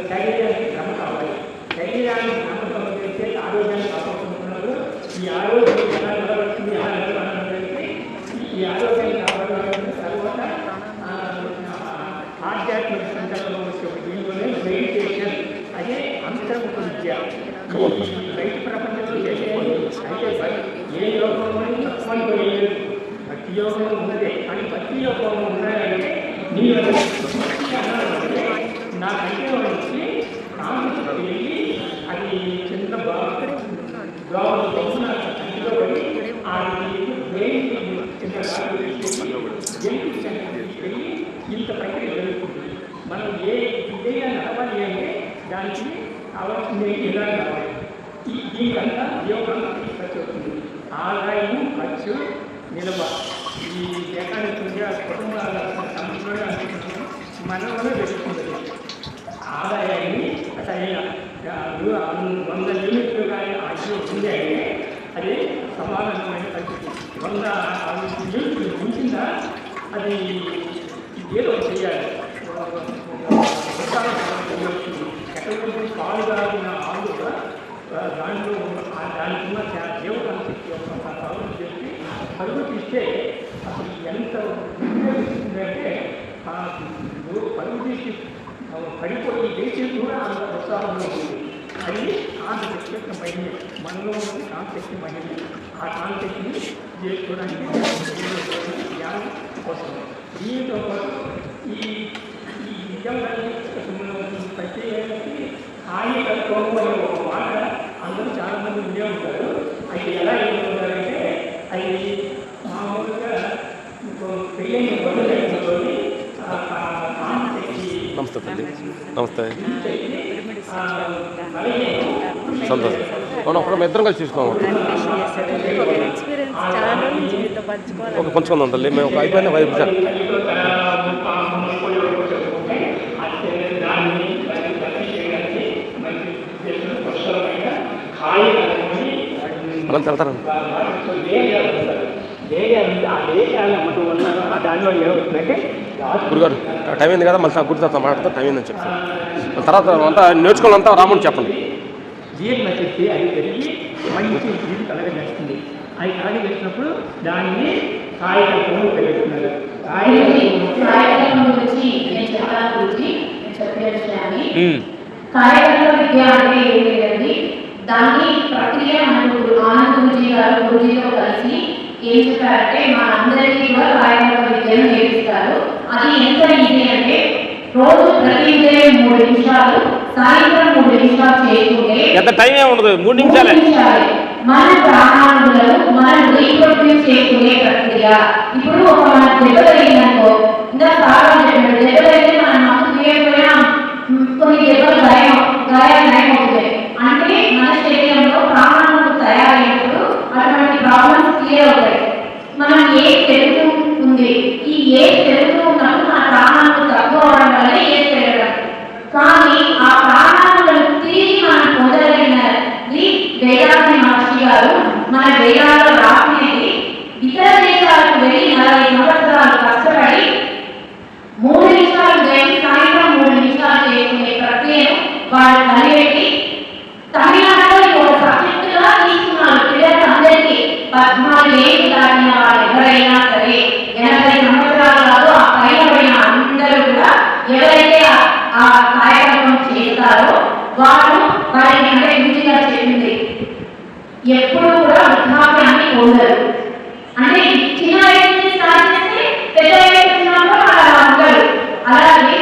[SPEAKER 5] శరీరానికి శ్రమ కావాలి. శరీరానికి శ్రమ చేస్తే ఆరోగ్యాన్ని కాపాడుకుంటున్నారు. ఈ ఆరోగ్యం ఎలా నిలబడుతుంది, ఆ నిలబడాలంటే ఈ ఆరోగ్యాన్ని కాపాడాలంటే తర్వాత ఆధ్యాత్మిక సంకల్పం వచ్చే దీనిలోనే మెడిటేషన్, అదే అంతర్ముఖ విద్య. బయట ప్రపంచంలో చేసే అయితే ఏ యోగంలో తక్కువ లేదు. భక్తి యోగంలో ఉన్నదే, కానీ భక్తి యోగంలో ఉన్నాయంటే నాకంటే వచ్చి కాంగ్రెస్ వెళ్ళి అది చిన్న బాబు కంటిలో పడి వెళ్ళి ఇంత ప్రక్రియ జరుగుతుంది. మనం ఏ విధంగా నడవాలి అంటే దానికి కావాల్సింది ఎలా కావాలి. దీనికంతా యోగం ఖర్చు అవుతుంది. ఆదాయం ఖర్చు నిల్వ ఈ ఏకాంతంగా కుటుంబాల సమస్యలు అనుకుంటున్నాం మనలోనే తెలుస్తుంది. ఆదాయాన్ని సరైన 100 యూనిట్లు కానీ అడ్డు ఉంది అంటే అది సమానమైన పరిస్థితి. 100 యూనిట్లు ఉంచిందా అది ఏదో చేయాలి. ఎక్కడ పాలు కాగిన ఆలు దాంట్లో దానికి ఉన్న జీవకాంతి పరుగులు చేసి పరుగు తీస్తే అసలు ఎంత ఉపయోగిస్తుందంటే పరుగు తీసి పడిపోయి దేశం కూడా అంత ఉత్సాహంలో ఉంది. అది కాంతి యొక్క మహిళ మనలో ఉన్నది కాంతి మహిళ. ఆ కాంతిని చేసుకోవడానికి జ్ఞానం కోసం దీంతో ఈ నిజంగా ప్రత్యేకానికి హానికత్వం అనే ఒక మాట అందరూ చాలామంది ఉండే ఉంటారు. అది ఎలా ఉంటారంటే అది మామూలుగా పెళ్ళైన వదిలేసుతో
[SPEAKER 1] నమస్తే తల్లి. నమస్తే. సంతోషం. మనం అప్పుడు ఇద్దరం కలిసి చూసుకోవాలి. ఒక పంచుకుందాం తల్లి. మేము ఒక అయిపోయిన 5 నిమిషాలు. అలా వెళ్తారా గురుగారు? టైం అయింది కదా, మళ్ళీ గుర్తు మాట్లాడతా. టైం అయిందని చెప్తాను. తర్వాత అంతా నేర్చుకోవాలంతా రాముని చెప్పండి.
[SPEAKER 5] జీర్ణశక్తి అది పెరిగి మంచి జీవి కలగజేస్తుంది. అది కలగజేసినప్పుడు దాన్ని కాయకల్పం పెరుగుతున్నారు.
[SPEAKER 3] కాయకల్పం గురించి నేను చెప్పాను గురించి చెప్పేసాను. కాయకల్ప విద్య అంటే ఏం లేదండి, దాని ప్రక్రియ మనకు ఆనంద్ గురుజీ గారు గురుజీతో కలిసి ఏం చెప్పారంటే మా అందరికీ కూడా కాయకల్ప విద్యను నేర్పిస్తారు. అది ఎంత ఈజీ అంటే రోజు ప్రతి ఉదయం 3 నిమిషాలు, సాయంత్రం 3 నిమిషాలు చేసుకుంటే
[SPEAKER 2] ఎంత టైం ఏముండదు, 3 నిమిషాలే
[SPEAKER 3] మన ప్రాణాలను మనం రీప్రొడ్యూస్ చేసుకునే ప్రక్రియ. ఇప్పుడు ఒక మన దెబ్బ తగిలిందనుకో, ఇంకా చాలా దెబ్బ తగిలితే మనం మనసు చేయకపోయినా కొన్ని దెబ్బలు గాయాలు నయమవుతుంది. అంటే మన శరీరంలో ప్రాణాలకు తయారైనప్పుడు అటువంటి ప్రాబ్లమ్స్ క్లియర్ అవుతాయి. మనం ఏజ్ పెరుగుతూ ఉంది, ఈ ఏజ్ పెరుగుతూ ఉన్నప్పుడు మన ప్రాణాలకు తక్కువ అవడం వల్ల ఏజ్ పెరగడం. కానీ ఆ ప్రాణాలను తిరిగి మనం పొందగలిగినది వేదాంతి మహర్షి గారు మన వేదాల్లో రాసినది. ఇతర దేశాలకు వెళ్ళి 40 సంవత్సరాలు కష్టపడి 3 నిమిషాలు ఉదయం సాయంత్రం 3 నిమిషాలు చేసుకునే ప్రక్రియను వాళ్ళు కలిపెట్టి తమిళనాడులో ఒక సబ్జెక్టుగా తీసుకున్నారు. పిల్లలు అందరికీ 14 ఏళ్ళు దాటిన వాళ్ళు ఎవరైనా సరే, 80 సంవత్సరాలు కాదు ఆ పైన పడిన అందరూ కూడా ఎవరైతే ఆ కార్యక్రమం చేస్తారో వాళ్ళు వారికి అంటే గురుజీగా చెప్పింది ఎప్పుడు కూడా వృద్ధాప్యాన్ని పొందరు. అంటే చిన్న వయసు స్టార్ట్ చేస్తే పెద్ద వయసు వచ్చినప్పుడు అలా ఉండరు. అలాగే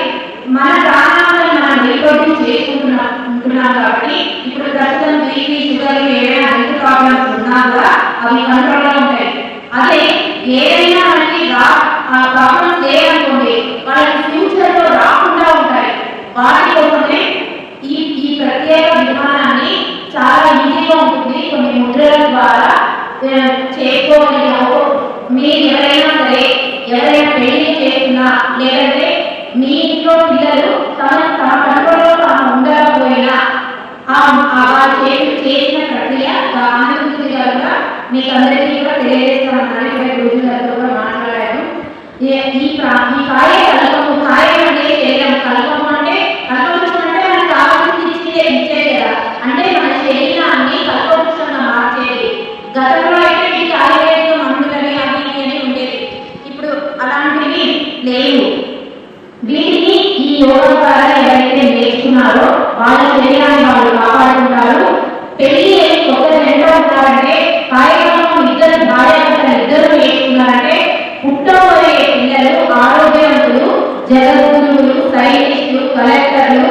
[SPEAKER 3] మన ప్రాణాలను మనం రీప్రొడ్యూస్ చేసుకుంటున్నాం కాబట్టి ఇప్పుడు ప్రస్తుతం బీపీ, షుగర్ ఏదైనా హెల్త్ ప్రాబ్లమ్స్ ఉన్నా కూడా అవి కంట్రోల్లో ఉంటాయి. అదే ఏదైనా మనకి ఆ ప్రాబ్లమ్స్ లేదనుకోండి, వాళ్ళకి ఫ్యూచర్ లో రాకుండా ఉంటాయి. వాటి కోసమే ఈ ప్రత్యేక విధానాన్ని చాలా ఈజీగా ఉంటుంది. కొన్ని ముద్రల ద్వారా చేసుకోగలిగాము. మీరు ఎవరైనా సరే, ఎవరైనా పెళ్లి చేస్తున్నా లేదంటే మీ ఇంట్లో పిల్లలు తమ కంట్రోల్లో తాము ఉండకపోయినా చేసిన ప్రక్రియ అనుభూతి గారుగా మీకు అందరికీ కూడా తెలియజేస్తామన్నారు. ఇక్కడ గురుజీ గారితో కూడా మాట్లాడారు. ఈ కాయకల్పము, కాయం అంటే శరీరం, కల్పము అంటే కల్పవృక్షం అంటే మనకు కావాల్సింది ఇచ్చే కదా, అంటే మన శరీరాన్ని కల్పవృక్షంగా మార్చేది. గతంలో అయితే మీకు ఆయుర్వేద మందులని అవి అని ఉండేది, ఇప్పుడు అలాంటివి లేవు. వీటిని ఈ యోగం ద్వారా ఎవరైతే నేర్చుకున్నారో వాళ్ళ శరీరాన్ని వాళ్ళు కాపాడుకుంటారు. పెళ్లి కొత్త జంట ఉంటారంటే కార్యక్రమం ఇద్దరు భార్యాభర్తలు ఇద్దరు నేర్చుకున్నారంటే పుట్టబోయే పిల్లలు ఆరోగ్యవంతులు, జగద్గురువులు, సైంటిస్టులు, కలెక్టర్లు,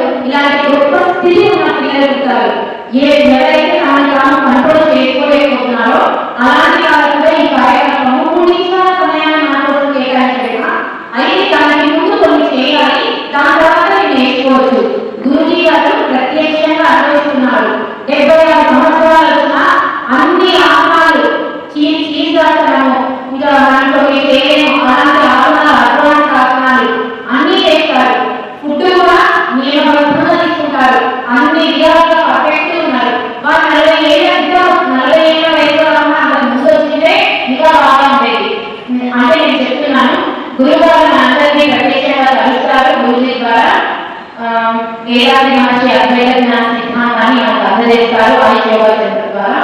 [SPEAKER 3] అందజేస్తారు ఆయుష్ యోగా సెంటర్ ద్వారా.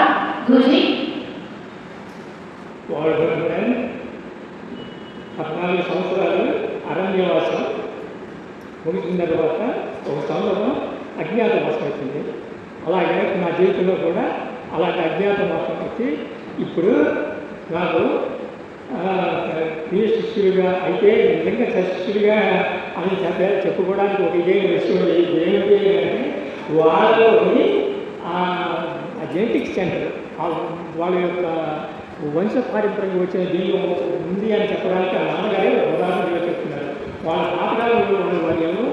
[SPEAKER 3] గురుజీ.
[SPEAKER 5] వాళ్ళు 14 సంవత్సరాలు అరణ్యవాసం ముగిసిన తర్వాత ఒక సంవత్సరం అజ్ఞాతవాసం వచ్చింది. అలాగే నా జీవితంలో కూడా అలాంటి అజ్ఞాతవాసం వచ్చి ఇప్పుడు నాకు ప్రియ శిష్యుడిగా అయితే నిజంగా శిష్యుడిగా అని చెప్పుకోవడానికి ఒక ఇదేమి విషయం ఏమిటి అంటే వాళ్ళలోని జెనెటిక్స్ సెంటర్ వాళ్ళ యొక్క వంశ పారంపర్యంగా వచ్చిన దీనిలో ఉంది అని చెప్పడానికి ఆ నాన్నగారే ఉదాహరణగా చెప్తున్నారు. వాళ్ళ తాతగారు వాళ్ళు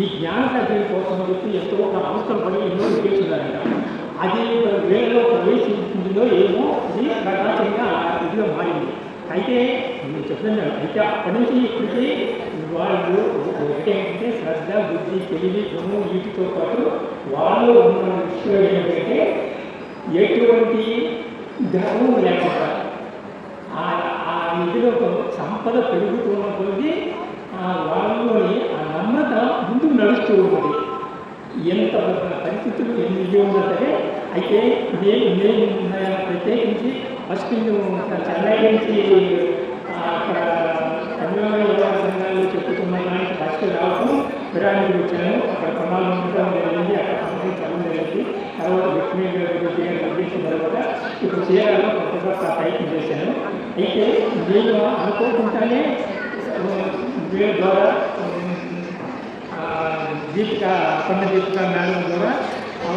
[SPEAKER 5] ఈ జ్ఞాన సర్జరీ కోసం చెప్పి ఎంతో ఒక అవసరం పడి ఎన్నో చేస్తున్నారంట. అది వేలలో ప్రవేశించిందో ఏమో అది ప్రకాశంగా ఇదిలో మారింది. అయితే నేను చెప్తున్నాను, అయితే అప్పటి నుంచి ఇప్పటికీ వాళ్ళు ఒకటేంటంటే శ్రద్ధ, బుద్ధి, తెలివి, గుణం వీటితో పాటు వాళ్ళు ఉన్న విషయం ఏంటంటే ఎటువంటి ధర్మం లేకుండా ఆ నిధిలో సంపద పెరుగుతున్న కొద్దీ వాళ్ళలోని ఆ నమ్రత ముందుకు నడుస్తూ ఉన్నది. ఎంత పరిస్థితులు ఎన్ని ఉన్నా సరే. అయితే నేను ప్రత్యేకించి ఫస్ట్ చెన్నై నుంచి అక్కడ తమిళనాడు యోగా సంఘాలు చెప్పుకున్న దానికి ఫస్ట్ రావడం విరానికి వచ్చాను. అక్కడ కొన్నాళ్ళు ఉండడం జరిగింది, అక్కడ అందరికీ చదవడం జరిగింది. తర్వాత లక్ష్మీ గురించి నిర్దేశించిన తర్వాత ఇప్పుడు చేయాలని కొత్తగా ప్రయత్నం చేశాను. అయితే నేను అనుకోకుండానే వీళ్ళ ద్వారా దీపిక అపర్ణ దీపిక మేడం ద్వారా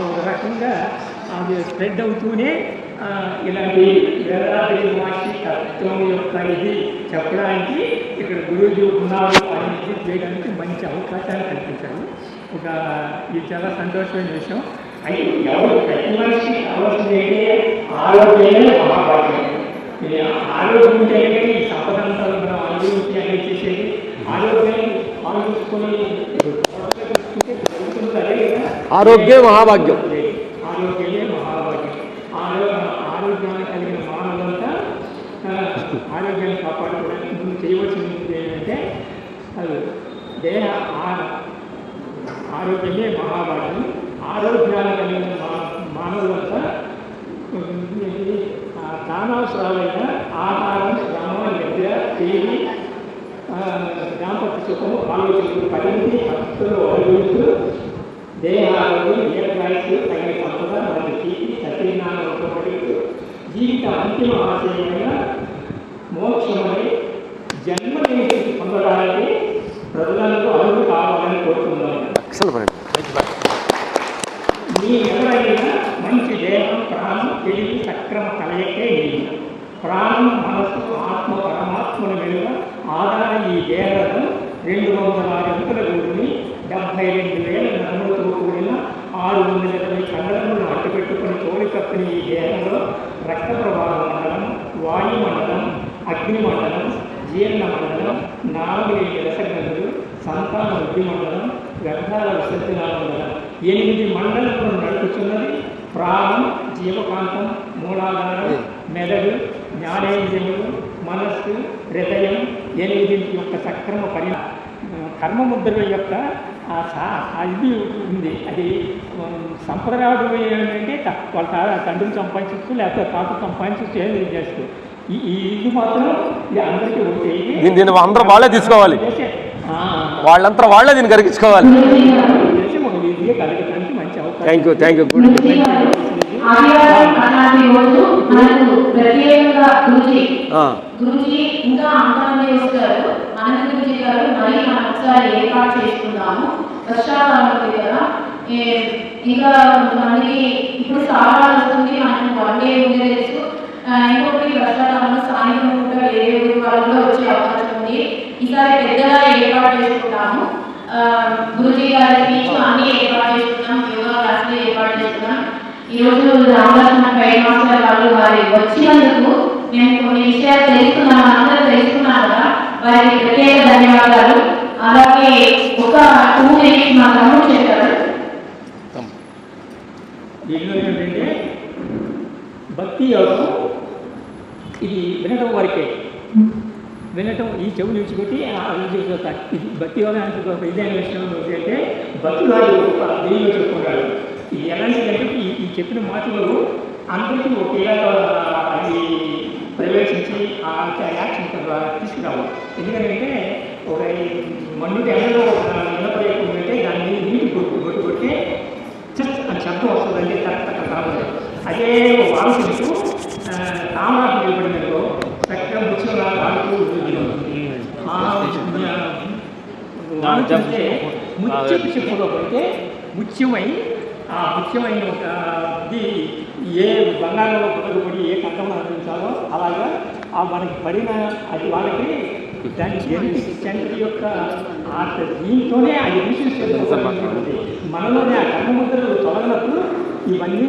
[SPEAKER 5] ఒక రకంగా అది స్ప్రెడ్ అవుతూనే ఇలాంటి వేదాది మార్చి తత్వం యొక్క ఇది చెప్పడానికి ఇక్కడ గురువుజీ ఉన్నారు అని ఇది చేయడానికి మంచి అవకాశాన్ని కల్పించారు. ఇది చాలా సంతోషమైన విషయం. అయితే ఎవరు ప్రతి మనిషి కావాల్సింది ఏంటంటే ఆరోగ్యమే మహాభాగ్యం. ఆరోగ్యం ఉంటే ఈ సంపదంతా మనం అనుభవించి అనేది చేసేది ఆరోగ్యాన్ని ఆలోచించుకొని
[SPEAKER 1] ఆరోగ్యం మహాభాగ్యం.
[SPEAKER 5] ఆరోగ్యమే మహాభాగ్యం. ఆరోగ్యాన్ని కలిగిన మానవులంతా ఆరోగ్యాన్ని కాపాడుకోవడానికి ముందు చేయవలసింది ఏంటంటే అది దేహ ఆరోగ్యమే మహాభాగ్యం. ఆరోగ్యాన్ని కలిగిన మానవులంతా దానావసరాలైన ఆహారం, శ్రమ, నిద్ర, తెలివి, దాంపత్య సుఖము, ఆలోచనలు 10 భక్తులు అనుభవిస్తూ దేహారోగ్యం, దీర్ఘాయుస్సు, తగిన సంపద మరియు కీర్తి, సత్యజ్ఞానం జీవిత అంతిమ ఆశయమైన మోక్షమని జన్మని పొందడానికి ప్రజలకు అరువు కావాలని కోరుతున్నాను. మీ ఎవరైనా మంచి దేహం, ప్రాణం, తెలివి, సక్రమ కలయికే నీరు. ప్రాణం, మనస్సు, ఆత్మ, పరమాత్మల మీద ఆధారం ఈ దేహము 206 ఎముకల గూడుని 72,000 నరములతో కూడిన 620 కండరములను అడ్డుపెట్టుకుని తోలి కప్పిన ఈ దేహంలో రక్త ప్రవాహ మండలం, వాయుమండలం, అగ్నిమండలం, జీర్ణ మండలం, 4 రసగంధులు, సంతాన వృద్ధి మండలం, వ్యర్థాల విసర్జన మండలం 8 మండలను నడుపుతున్నది. ప్రాణం, జీవకాంతం, మూలాధారం, మెదడు, జ్ఞానేంద్రియములు, మనస్సు, హృదయం 8 యొక్క సక్రమ కర్మముద్రల యొక్క ఇది ఉంది. అది సంప్రదాయం ఏంటంటే వాళ్ళ తండ్రిని సంపాదించచ్చు, లేకపోతే తాత సంపాదించచ్చు, ఏది చేస్తూ ఇది మాత్రం ఇది అందరికీ ఉంటాయి.
[SPEAKER 1] దీన్ని అందరూ వాళ్ళే తీసుకోవాలి, వాళ్ళంతా వాళ్ళే దీన్ని కరిగించుకోవాలి.
[SPEAKER 5] కలగడానికి మంచి అవకాశం.
[SPEAKER 1] Thank you.
[SPEAKER 3] గురుజీ ఇంకా అంతమంది వస్తారు. అనంత గురుజీ గారు మళ్ళీ మనం ఒకసారి ఏర్పాటు చేసుకుందాము. వర్షాకాలం కదా, ఇంకా కొంతమందికి ఇప్పుడు సారాలు వస్తుంది, మనకు 1 డే ముందే తెలుసు. ఇంకొకటి వర్షాకాలంలో సాయంత్రం పూట వేరే ఊరి వాళ్ళలో వచ్చే అవకాశం ఉంది. ఈసారి పెద్దగా ఏర్పాటు చేసుకుంటాము. గురుజీ గారి స్పీచ్ అన్ని ఏర్పాటు చేసుకున్నాం, యోగా క్లాసులు ఏర్పాటు చేసుకున్నాం. ఈరోజు రామలక్ష్మణ గైడ్ మాస్టర్ వాళ్ళు వారి వచ్చినందుకు మేము కొన్ని విషయాలు తెలుసుకున్నాం, అందరూ తెలుసుకున్నాం కదా, వారికి ప్రత్యేక ధన్యవాదాలు. అలాగే ఒక 2 minutes మా తమ్ముడు చెప్పారు.
[SPEAKER 5] ఏంటంటే భక్తి యోగం ఇది వినటం వరకే, వినటం ఈ చెవు నిలిచిపెట్టి ఇది భక్తి యోగానికి ఇదైన విషయం అంటే భక్తులు దీనిలో చెప్పుకుంటారు. ఎలాంటిదంటే ఈ చెప్పిన మాటలు అందరికీ ఒకేలాగా అది ప్రవేశించి ఆ యాక్షన్ తీసుకురావాలి. ఎందుకంటే ఒక మండుటి ఎండలో నిలబడేయకుండా ఉంటే దాన్ని నీటి కొట్టు కొట్టి జస్ట్ అని శబ్దం వస్తుందండి. కరెక్ట్ అక్కడ కావాలి. అదే వాడుతూ తామరాకు నిలబడినలో చక్కగా ముఖ్యం వాడుతూ వాడుతుంటే ముత్యపు చెప్పులో పడితే ముఖ్యమై ఆ ముఖ్యమైన ఇది ఏ బంగారంలో పడి ఏ కంఠంలో అందించాలో అలాగా ఆ మనకి పడిన అది వాళ్ళకి దాని జెనెటిక్ సెంటర్ యొక్క దీంతోనే ఆ ఎమిషన్స్ మనలోనే ఆ కర్మముద్రలు తొలగినప్పుడు ఇవన్నీ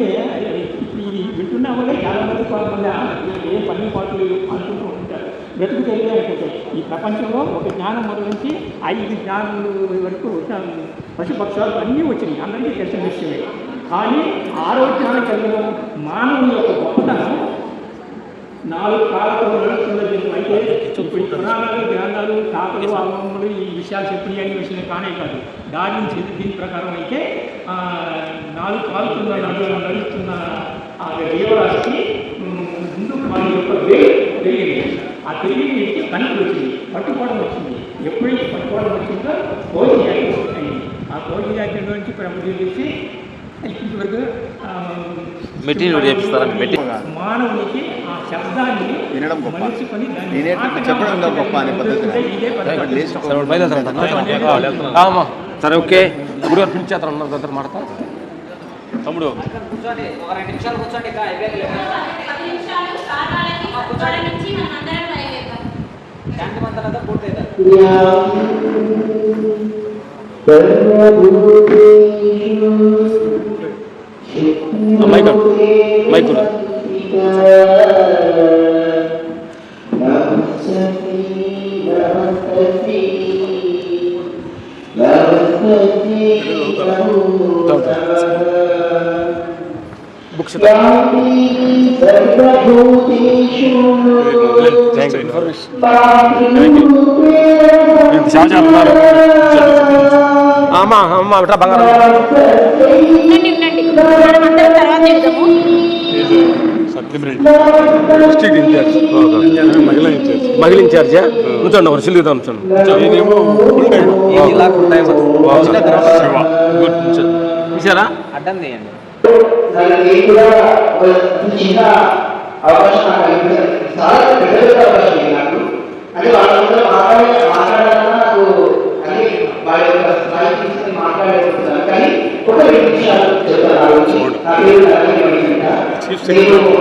[SPEAKER 5] ఇప్పుడు ఇది వింటున్నా వల్ల చాలామంది కొంతమంది ఏ పని పాటలు అనుకుంటూ ఉంటారు. వెతుకు తెలియదు అనుకుంటాయి. ఈ ప్రపంచంలో ఒక జ్ఞానం మొదలుంచి 5 జ్ఞానాలు వరకు పశుపక్షాలు అన్నీ వచ్చినాయి. అందరికీ తెలిసిన విషయమే. కానీ ఆరోగ్యాన్ని కలిగిన మానవుని యొక్క గొప్పతనం 4 కాళ్ళతో నడుస్తున్నది. అయితే ఇప్పుడు పురాణాలు జ్ఞానాలు తాతలు అమ్మమ్మలు ఈ విషయాలు చెప్పిన అనే విషయం కానే కాదు. డార్విన్ దీని ప్రకారం అయితే 4 కాళ్ళతో నడుస్తున్న ఆ జీవరాశికి ముందు వాళ్ళ యొక్క పెరిగింది. ఆ పెరిగి కనుక వచ్చింది, పట్టుకోవడం వచ్చింది. ఎప్పుడైతే పట్టుకోవడం వచ్చిందో కోటి జాతి అయింది. ఆ కోటి జాతి నుంచి ప్రముఖులు చేసి ఇప్పటివరకు మానవునికి ఆ శబ్దాన్ని
[SPEAKER 6] వినడం గొప్ప,
[SPEAKER 5] మలుచుకొని
[SPEAKER 6] చెప్పడం గొప్ప అనే పద్ధతి.
[SPEAKER 1] సరే ఓకే. ఇప్పుడు పిలిచేస్తారు అన్నారు దగ్గర మాడతా తమ్ముడు.
[SPEAKER 7] కూర్చోండి, ఒక 2 నిమిషాలు కూర్చోండి.
[SPEAKER 1] మైక్ బుక్స్ అమ్మా అమ్మా ఇట్లా బంగారం డిస్ట్రిక్ట్ ఇన్ఛార్జ్ మహిళ ఇన్ఛార్జా ఉంచండి. ఒక సిల్లుగా ఉంచండి. చూసారా
[SPEAKER 7] అడ్డం తీయండి.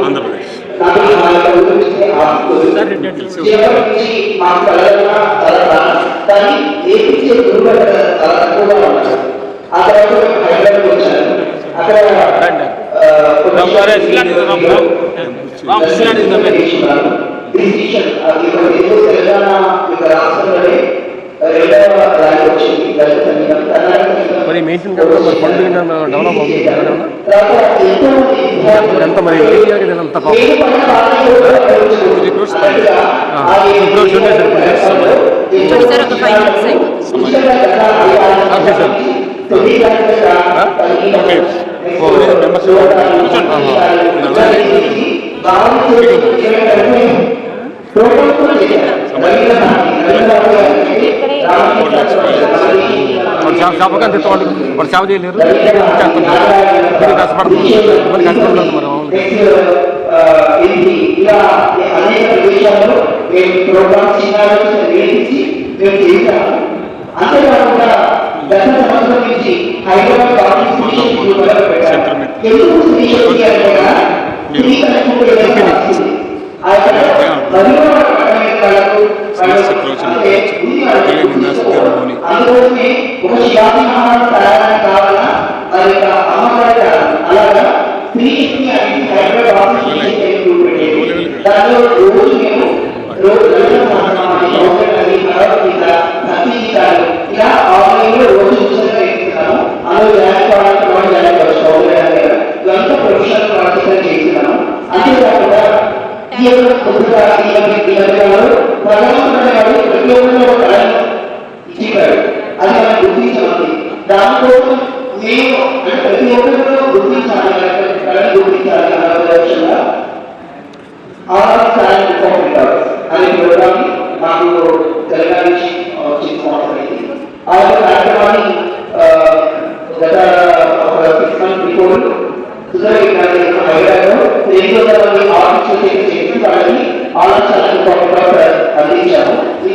[SPEAKER 6] ఆంధ్రప్రదేశ్
[SPEAKER 1] మరి మెయింటైన్ కాకుండా మరి పండుగ డెవలప్ అవుతుంది ఎంత మరి ఏరియాకి ఎంత శాపకం తెచ్చేవాళ్ళు వాడు సేవ చేయలేరు. కష్టపడుతుంది మరి కష్టపడుతుంది మరి
[SPEAKER 8] అంతేకాకుండా గత సంవత్సరం నుంచి హైదరాబాద్ అందుకోసమే ఒక శివాజీ మహారాజు తయారని కావాలన్నా మరి అమ్మగారి అలాగా స్త్రీని హైదరాబాద్ దానిలో రోజు మేము ఇలా ఆన్లైన్లో రోజు ఉచితంగా ఇస్తున్నాము. అందులో ఇదంతా ప్రొఫెషనల్ పార్టిసిపేట్ చేస్తున్నాము. అంతేకాకుండా ఈ యొక్క భగవంతుడు ప్రతి ఒక్కరిలో ఒక కళను ఇచ్చిపోయాడు. అది మనం గుర్తించాలి. దానికోసం నేను అంటే ప్రతి ఒక్కరిలో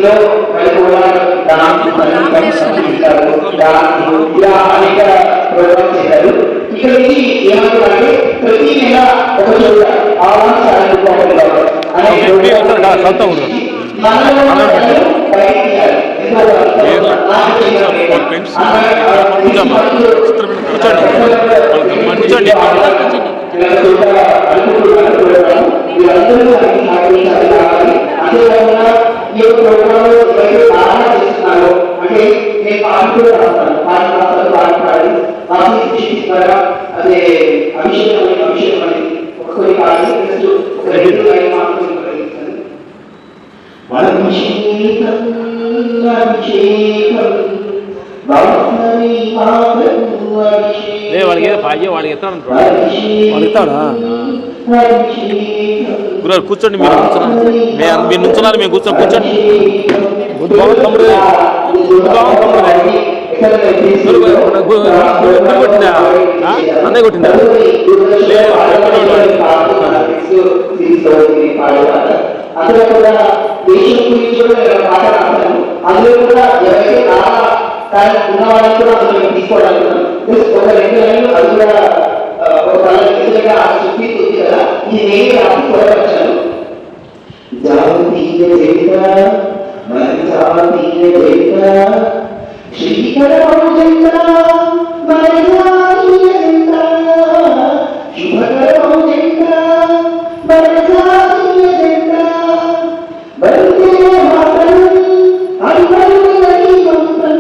[SPEAKER 8] ఇందులో మరి కూడా డాన్స్ ఇస్తారు, ఇలా అనేక ప్రోగ్రామ్స్ చేశారు. ఇక్కడ నుంచి ఏమంటారంటే ప్రతి నెల ఒక చోట అదే అభిషేకం అనేది కొన్ని
[SPEAKER 2] వాళ్ళకి వాళ్ళకి ఎత్తాడు గురుగారు కూర్చోండి, మీరు మీరు నుంచున్నారు, మేము కూర్చోండి. తమ్ముడు కొట్టిందా? అన్నయ్య కొట్టిందా?
[SPEAKER 8] అందులో కూడా దేశం గురించి కూడా పాట రాస్తాను. అందులో కూడా ఎవరైతే ఉన్న వాళ్ళని కూడా అందులో తీసుకోవడానికి ఒక 2 లైన్లు అది కూడా ఒక తలగా శుద్ధి ఉంది కదా, ఇది నేను రాసి చూడవచ్చాను. జాతీయ చరిత్ర మన జాతీయ చరిత్ర శ్రీకరం చరిత్ర మన జాతీయ చరిత్ర శుభకరం చరిత్ర మన జాతీయ చరిత్ర వందే మాతరం హరిహరి మంత్రం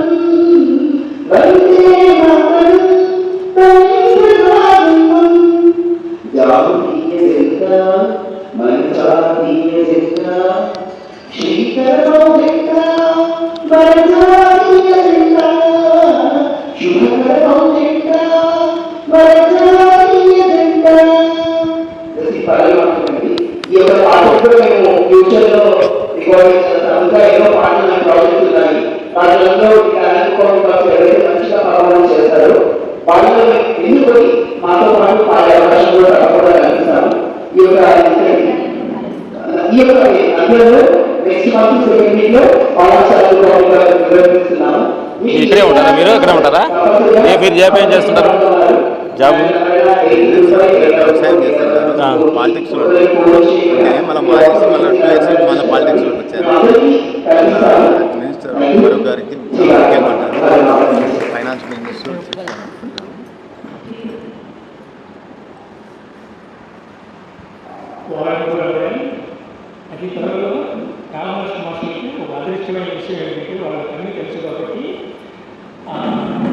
[SPEAKER 8] వందే మాతరం జాతీయ చరిత్ర మన జాతీయ చరిత్ర శ్రీకరం చరిత్ర మన జాతీయ చరిత్ర శుభకరం చరిత్ర మన జాతీయ చరిత్ర. ఈ యొక్క పాటలు మేము ఫ్యూచర్ లో రికార్డింగ్ చేస్తాం. ఇంకా ఎన్నో పాటలు నాకు ప్రాజెక్ట్ ఉన్నాయి. వాటిలో ఎవరైతే మంచిగా పర్ఫార్మెన్స్ చేస్తారు వాళ్ళలో ఎన్నుకొని మాతో పాటు పాడే అవకాశం కూడా తప్పకుండా కల్పిస్తాము. ఈ యొక్క అందరూ నెక్స్ట్ మంత్ 2nd వీక్ లో పాఠశాలలో నిర్వహిస్తున్నాము.
[SPEAKER 2] ఇక్కడే ఉంటారా? మీరు ఇక్కడే ఉంటారా? మీరు జాబ్ ఏం చేస్తుంటారు? జాబ్
[SPEAKER 6] వ్యవసాయం చేస్తారు, పాలిటిక్స్ మళ్ళీ మానేసి మళ్ళీ 2 years మళ్ళీ పాలిటిక్స్లోకి వచ్చారు. మినిస్టర్ గౌరవ్ గారికి ఫైనాన్స్ మినిస్టర్
[SPEAKER 5] అతి త్వరలో కామర్స్ మాస్టర్కి ఒక అదృష్టమైన విషయం ఏంటంటే వాళ్ళకన్నీ తెలుసు కాబట్టి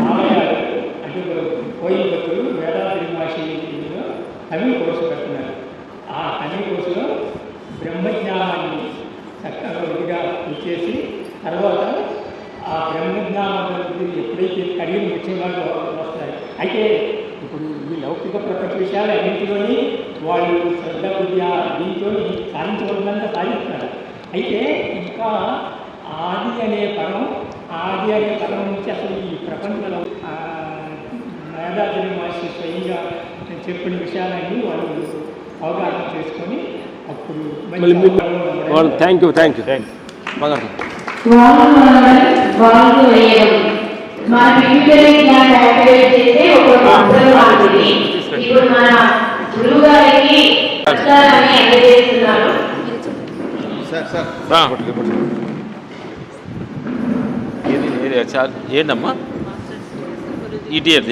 [SPEAKER 5] ఆలయాలు అంటే కోయంబత్తూరు వేదాద్రి మాషిలో తమిళ కోర్సు పెడుతున్నారు. ఆ తమిళ కోర్సులో బ్రహ్మజ్ఞానాన్ని చక్కగా ఇదిగా ఇచ్చేసి తర్వాత ఆ బ్రహ్మజ్ఞానాన్ని ఎప్పుడైతే కడిగిన ముఖ్యంగా వస్తాయి. అయితే ఇప్పుడు ఈ లౌకిక ప్రపంచ విషయాలు అన్నింటిలోని వాళ్ళు శ్రద్ధ బుద్ధి దీంతో సాధించవలనంతా సాధిస్తున్నారు. అయితే ఇంకా ఆది అనే పదం నుంచి అసలు ఈ ప్రపంచంలో వేదాద్రి మహర్షి స్వయంగా చెప్పిన విషయాలన్నీ వాళ్ళు అవగాహన చేసుకొని అప్పుడు
[SPEAKER 1] థ్యాంక్ యూ
[SPEAKER 3] వాళ్ళు వేయడం మన పిల్లలకి ఇలాంటి యాక్టివేట్ చేస్తే ఒక మంత్రం లాంటిది. ఇప్పుడు మన గురువు గారికి అని అందజేస్తున్నారు.
[SPEAKER 2] ఏంటమ్మా ఈటీఆర్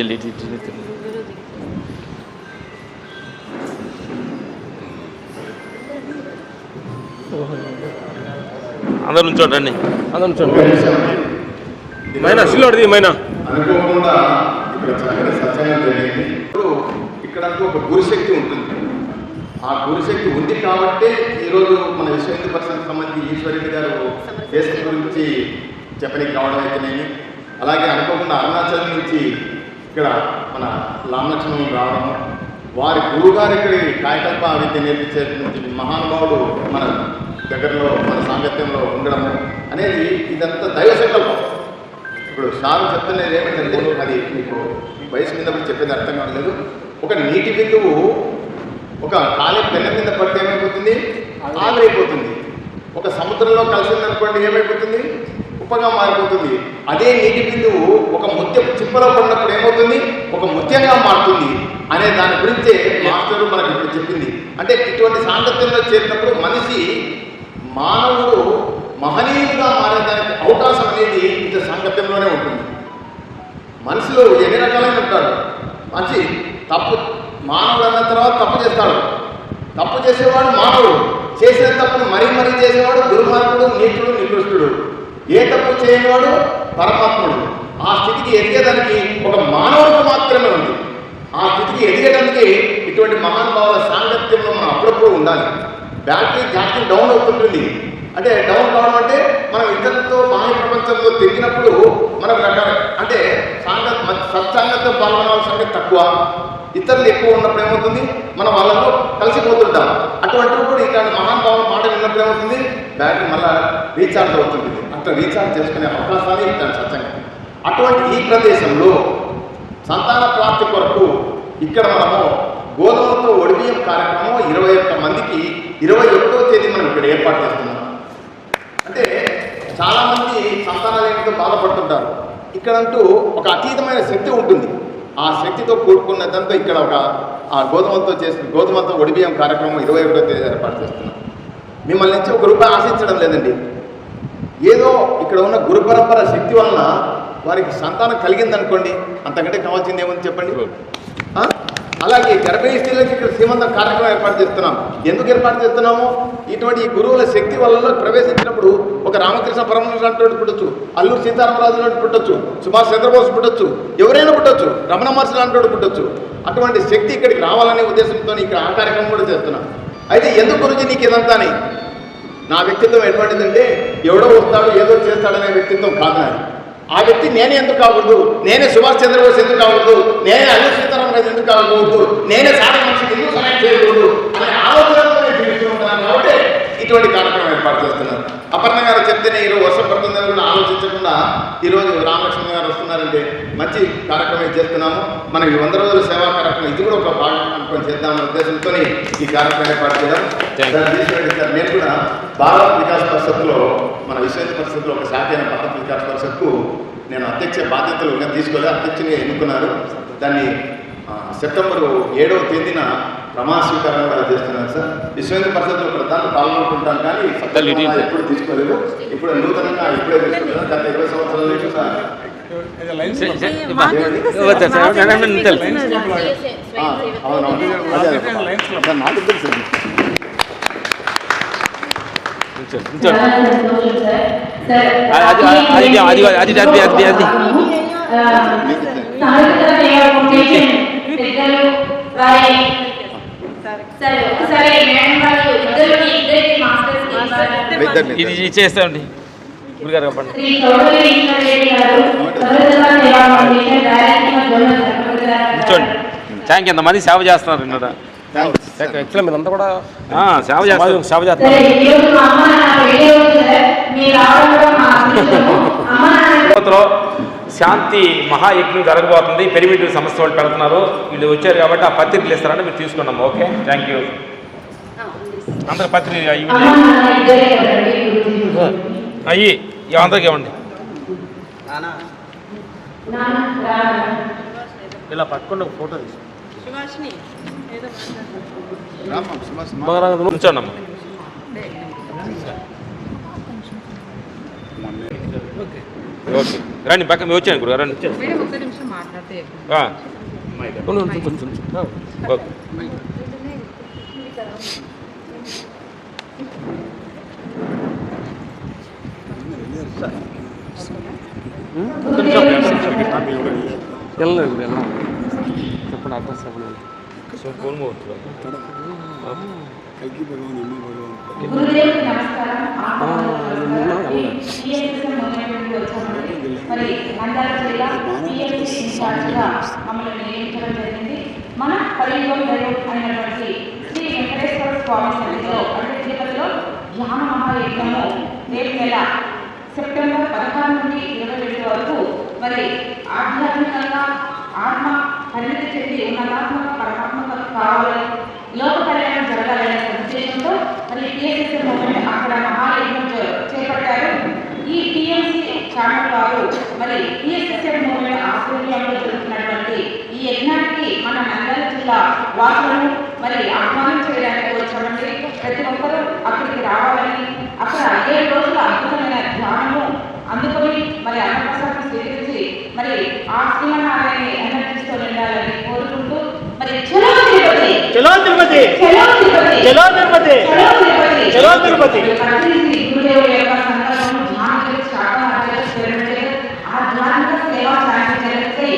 [SPEAKER 2] అందరు నుంచోండి,
[SPEAKER 1] అందరు నుంచోండి. మైనా సిల్లోడిది మైనా
[SPEAKER 6] అనుకోకుండా ఇక్కడ చక్కని సత్యాన్ని జరిగింది. ఇప్పుడు ఇక్కడ ఒక గురుశక్తి ఉంటుంది. ఆ గురుశక్తి ఉంది కాబట్టి ఈరోజు మన విశ్వ హిందూ పరిషత్కి సంబంధించి ఈశ్వరెడ్డి గారు దేశం గురించి చెప్పడానికి రావడం అయితేనేమి, అలాగే అనుకోకుండా అరుణాచల్ నుంచి ఇక్కడ మన లామలక్ష్మణ్ రావడము, వారి గురువుగారు ఇక్కడి కాయకల్ప విద్య నేర్పించేటువంటి మహానుభావుడు మన దగ్గరలో మన సాంగత్యంలో ఉండడము అనేది ఇదంతా దైవ సంకల్పం. ఇప్పుడు సార్ చెప్తున్నది ఏమిటంటే, అది మీకు వయసు మీద చెప్పేది అర్థం కావట్లేదు. ఒక నీటి బిందువు ఒక ఖాళీ పెన్న మీద పడితే ఏమైపోతుంది, ఆవిరైపోతుంది. ఒక సముద్రంలో కలిసిందనుకోండి ఏమైపోతుంది? ఉప్పగా మారిపోతుంది. అదే నీటి బిందువు ఒక ముత్యం చిప్పలో పడినప్పుడు ఏమవుతుంది? ఒక ముత్యంగా మారుతుంది అనే దాని గురించే మాస్టరు మనకు ఇప్పుడు చెప్పింది. అంటే ఇటువంటి సాంగత్యంలో చేరినప్పుడు మనిషి మానవుడు మహనీయుడుగా మారేదానికి అవకాశం అనేది ఇంత సాంగత్యంలోనే ఉంటుంది. మనిషిలో ఎన్ని రకాలైన ఉంటారు. మనిషి మానవుడు అన్న తర్వాత తప్పు చేస్తాడు. తప్పు చేసేవాడు మానవుడు. చేసిన తప్పును మరీ మరీ చేసేవాడు దుర్మార్గుడు, నీచుడు, నికృష్టుడు. ఏ తప్పు చేయనివాడు పరమాత్ముడు. ఆ స్థితికి ఎదిగేదానికి ఒక మానవుడికి మాత్రమే ఉంది. ఆ స్థితికి ఎదిగేదానికి ఇటువంటి మహానుభావుల సాంగత్యంలో మనం అప్పుడప్పుడు ఉండాలి. బ్యాటరీ జాస్తి డౌన్ అవుతుంటుంది. అంటే డౌన్ కావడం అంటే మనం ఇతరులతో బాహ్య ప్రపంచంలో తిరిగినప్పుడు మనకు రకాల అంటే సత్సాంగత్యం పాల్గొనాల్సిన సంగతి తక్కువ, ఇతరులు ఎక్కువ ఉన్నప్పుడు ఏమవుతుంది? మనం వాళ్ళతో కలిసిపోతుంటాం. అటువంటిప్పుడు ఇట్లాంటి మహానుభావుల మాట విన్నప్పుడు ఏమవుతుంది? బ్యాటరీ మళ్ళీ రీఛార్జ్ అవుతుంది. అట్లా రీఛార్జ్ చేసుకునే అవకాశాలు ఇట్లాంటి సత్సంగం. అటువంటి ఈ ప్రదేశంలో సంతాన ప్రాప్తి కొరకు ఇక్కడ మనము గోధుమలతో ఒడిబియ్యం కార్యక్రమం 21 మందికి 21వ తేదీ మనం ఇక్కడ ఏర్పాటు చేస్తున్నాం. అంటే చాలామంది సంతానాలేమితో బాధపడుతుంటారు. ఇక్కడంటూ ఒక అతీతమైన శక్తి ఉంటుంది. ఆ శక్తితో కూడుకున్న దాంతో ఇక్కడ ఒక ఆ గోధుమలతో ఒడిబియ్యం కార్యక్రమం 21వ తేదీ ఏర్పాటు చేస్తున్నాం. మిమ్మల్ని నుంచి ₹1 ఆశించడం లేదండి. ఏదో ఇక్కడ ఉన్న గురు పరంపర శక్తి వలన వారికి సంతానం కలిగిందనుకోండి, అంతకంటే కావాల్సింది ఏముంది చెప్పండి. అలాగే గర్భిణీ స్త్రీలకు ఇక్కడ శ్రీమంతం కార్యక్రమం ఏర్పాటు చేస్తున్నాం. ఎందుకు ఏర్పాటు చేస్తున్నాము? ఇటువంటి ఈ గురువుల శక్తి వల్ల ప్రవేశించినప్పుడు ఒక రామకృష్ణ పరమహంస లాంటి పుట్టొచ్చు, అల్లూరు సీతారామరాజు లాంటి పుట్టొచ్చు, సుభాష్ చంద్రబోస్ పుట్టొచ్చు, ఎవరైనా పుట్టొచ్చు, రమణ మహర్షి లాంటి పుట్టొచ్చు. అటువంటి శక్తి ఇక్కడికి రావాలనే ఉద్దేశంతో ఇక్కడ ఆ కార్యక్రమం కూడా చేస్తున్నాం. అయితే ఎందుకు గురించి నీకు ఇదంతా? నా వ్యక్తిత్వం ఎటువంటిదంటే ఎవడో వస్తాడు ఏదో చేస్తాడనే వ్యక్తిత్వం కాదు నాది. ఆ వ్యక్తి నేనే ఎందుకు కాకూడదు? నేనే సుభాష్ చంద్రబోస్ ఎందుకు కాకూడదు? నేనే అల్లూరి సీతారామరాజు ఎందుకు కాకూడదు? నేనే సాటి మనిషికి ఎందుకు సహాయం చేయకూడదు అనే ఆలోచనతో నేను జీవిస్తూ ఉంటాను. కాబట్టి ఇటువంటి కార్యక్రమం ఏర్పాటు చేస్తున్నారు. అపర్ణ గారు చెప్తేనే ఈరోజు వర్షం పడుతుందని కూడా ఆలోచించకుండా ఈరోజు రామలక్ష్మణ్ గారు వస్తున్నారంటే మంచి కార్యక్రమం చేస్తున్నాము. మనం ఈ 100 రోజుల సేవా కార్యక్రమం ఇది కూడా ఒక భాగం చేద్దామనే ఉద్దేశంతో ఈ కార్యక్రమం ఏర్పాటు చేయడం. సార్ నేను కూడా భారత్ వికాస్ పరిషత్తులో మన విశ్వ పరిషత్తులో ఒక శాఖ అయిన భారత్ వికాస్ పరిషత్కు నేను అధ్యక్ష బాధ్యతలు ఇంకా తీసుకోలేదు. అధ్యక్షునిగా ఎన్నుకున్నారు. దాన్ని సెప్టెంబర్ 7వ తేదీన ప్రమాణ స్వీకారం కూడా చేస్తున్నాను సార్. విశ్వ పరిషత్తులో ప్రధాన పాల్గొంటుంటాను కానీ ఎప్పుడు తీసుకోలేదు. ఇప్పుడు నూతనంగా ఇప్పుడే తీసుకున్నాను. గత 20 సంవత్సరాల నుంచి సార్ నాకు తెలుసు.
[SPEAKER 2] ఇది చేస్తామండి గురుగారు చెప్పండి. కూర్చోండి. Thank you. ఎంతమంది సేవ చేస్తున్నారు విన్నారా?
[SPEAKER 1] యాక్చువల్గా మీరంతా కూడా
[SPEAKER 2] సేవ చేస్తారు. శాంతి మహాయజ్ఞం జరగబోతుంది. పిరమిడ్ సంస్థ వాళ్ళు పెడుతున్నారు. వీళ్ళు వచ్చారు కాబట్టి ఆ పత్రికలు ఇస్తారంటే మీరు తీసుకున్నాము. Okay, thank you. అందరికి పత్రిక అయ్యి అందరికి ఇవ్వండి. ఇలా పట్టుకోండి, ఒక ఫోటో తీసి ఉంచండి. ఓకే రండి, పక్క మీరు వచ్చాను గురుగారు రండి. ఓకే
[SPEAKER 1] చెప్పండి అడ్రస్ చెప్పండి.
[SPEAKER 3] మరి మండల జిల్లా మమ్మల్ని నియమించడం జరిగింది. మన కలియుగం అయినటువంటి శ్రీ వెంకటేశ్వర స్వామి సన్నిధిలో అంటే తిరుపతిలో ధ్యాన మహాయజ్ఞము రేపు నెల సెప్టెంబర్ 16 నుండి 22 వరకు మరి ఆధ్యాత్మికంగా ఆత్మ పరిణతి చెంది ఉన్నతాత్మక పరమాత్మక కావాలని లోక కళ్యాణం జరగాలనే ఉద్దేశంతో మరి PSSM మూమెంట్ అక్కడ మహాయజ్ఞం మరి ఈ ఎస్ఎస్ఎడ్ మూవ్మెంట్ ఆస్ట్రేలియాలో జరుగుతున్నటువంటి ఈ యజ్ఞానికి మన నంద్యాల జిల్లా వాసులను మరి ఆహ్వానం చేయడానికి వచ్చామండి. ప్రతి ఒక్కరూ అక్కడికి రావాలని, అక్కడ 7 రోజుల అద్భుతమైన ధ్యానము అందుకొని మరి అన్నప్రసాదం స్వీకరించి మరి ఆ శ్రీమన్నారాయణని ఎనర్జీస్తో నిండాలని కోరుకుంటూ మరి చలో తిరుపతి,
[SPEAKER 5] చలో తిరుపతి,
[SPEAKER 3] చలో తిరుపతి,
[SPEAKER 5] చలో తిరుపతి,
[SPEAKER 3] చలో తిరుపతి,
[SPEAKER 5] చలో తిరుపతి.
[SPEAKER 3] గురుదేవుల యొక్క సంకల్పం ధ్యాన శాఖాహార చేరడం, ఆ ధ్యానిక సేవా చేస్తే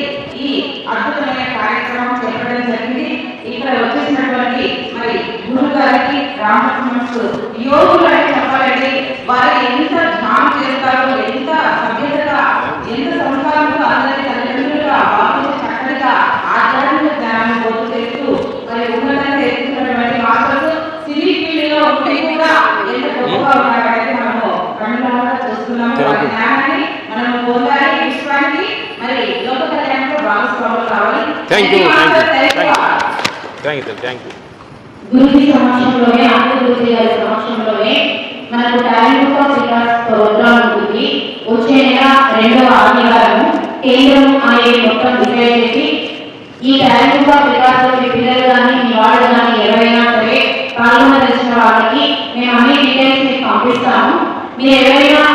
[SPEAKER 3] ఈ అద్భుతమైన కార్యక్రమం చేపట్టడం జరిగింది. ఇక్కడ వచ్చేసినటువంటి మరి గురువు గారికి రామకృష్ణ యోగులు అని చెప్పాలంటే వారు ఎంత ధ్యానం చేస్తారో, ఎంత సభ్యతగా, ఎంత సంస్కారంగా అందరి తల్లిదండ్రులుగా వాళ్ళు చక్కటిగా ఆధ్యాత్మిక జ్ఞానాన్ని బోధ చేస్తూ మరి ఉన్నతంగా ఎదుగుతున్నటువంటి మాస్టర్స్ సినీ ఫీల్డ్లో ఉంటే కూడా ఎంత గొప్పగా ఉన్నారంటే మనము కన్నులాగా చూస్తున్నాము. వారి జ్ఞానాన్ని మనం పొందాలి, విశ్వానికి మరి లోక కళ్యాణంలో భాగస్వాములు కావాలి. గురుజీ సమక్షంలోనే, ఆంధ్ర గురుజీ గారి సమక్షంలోనే మనకు టాలెంట్ ఆఫ్ వికాస్ ప్రోగ్రామ్ ఉంటుంది. వచ్చే నెల 2వ ఆదివారం కేంద్రం అనేది మొత్తం డిసైడ్ చేసి ఈ టాలెంట్ ఆఫ్ వికాస్ లో మీ పిల్లలు కానీ మీ వాళ్ళు కానీ ఎవరైనా సరే పాల్గొనదలిచిన వాళ్ళకి మేము అన్ని డీటెయిల్స్ మీకు పంపిస్తాము. మీరు ఎవరైనా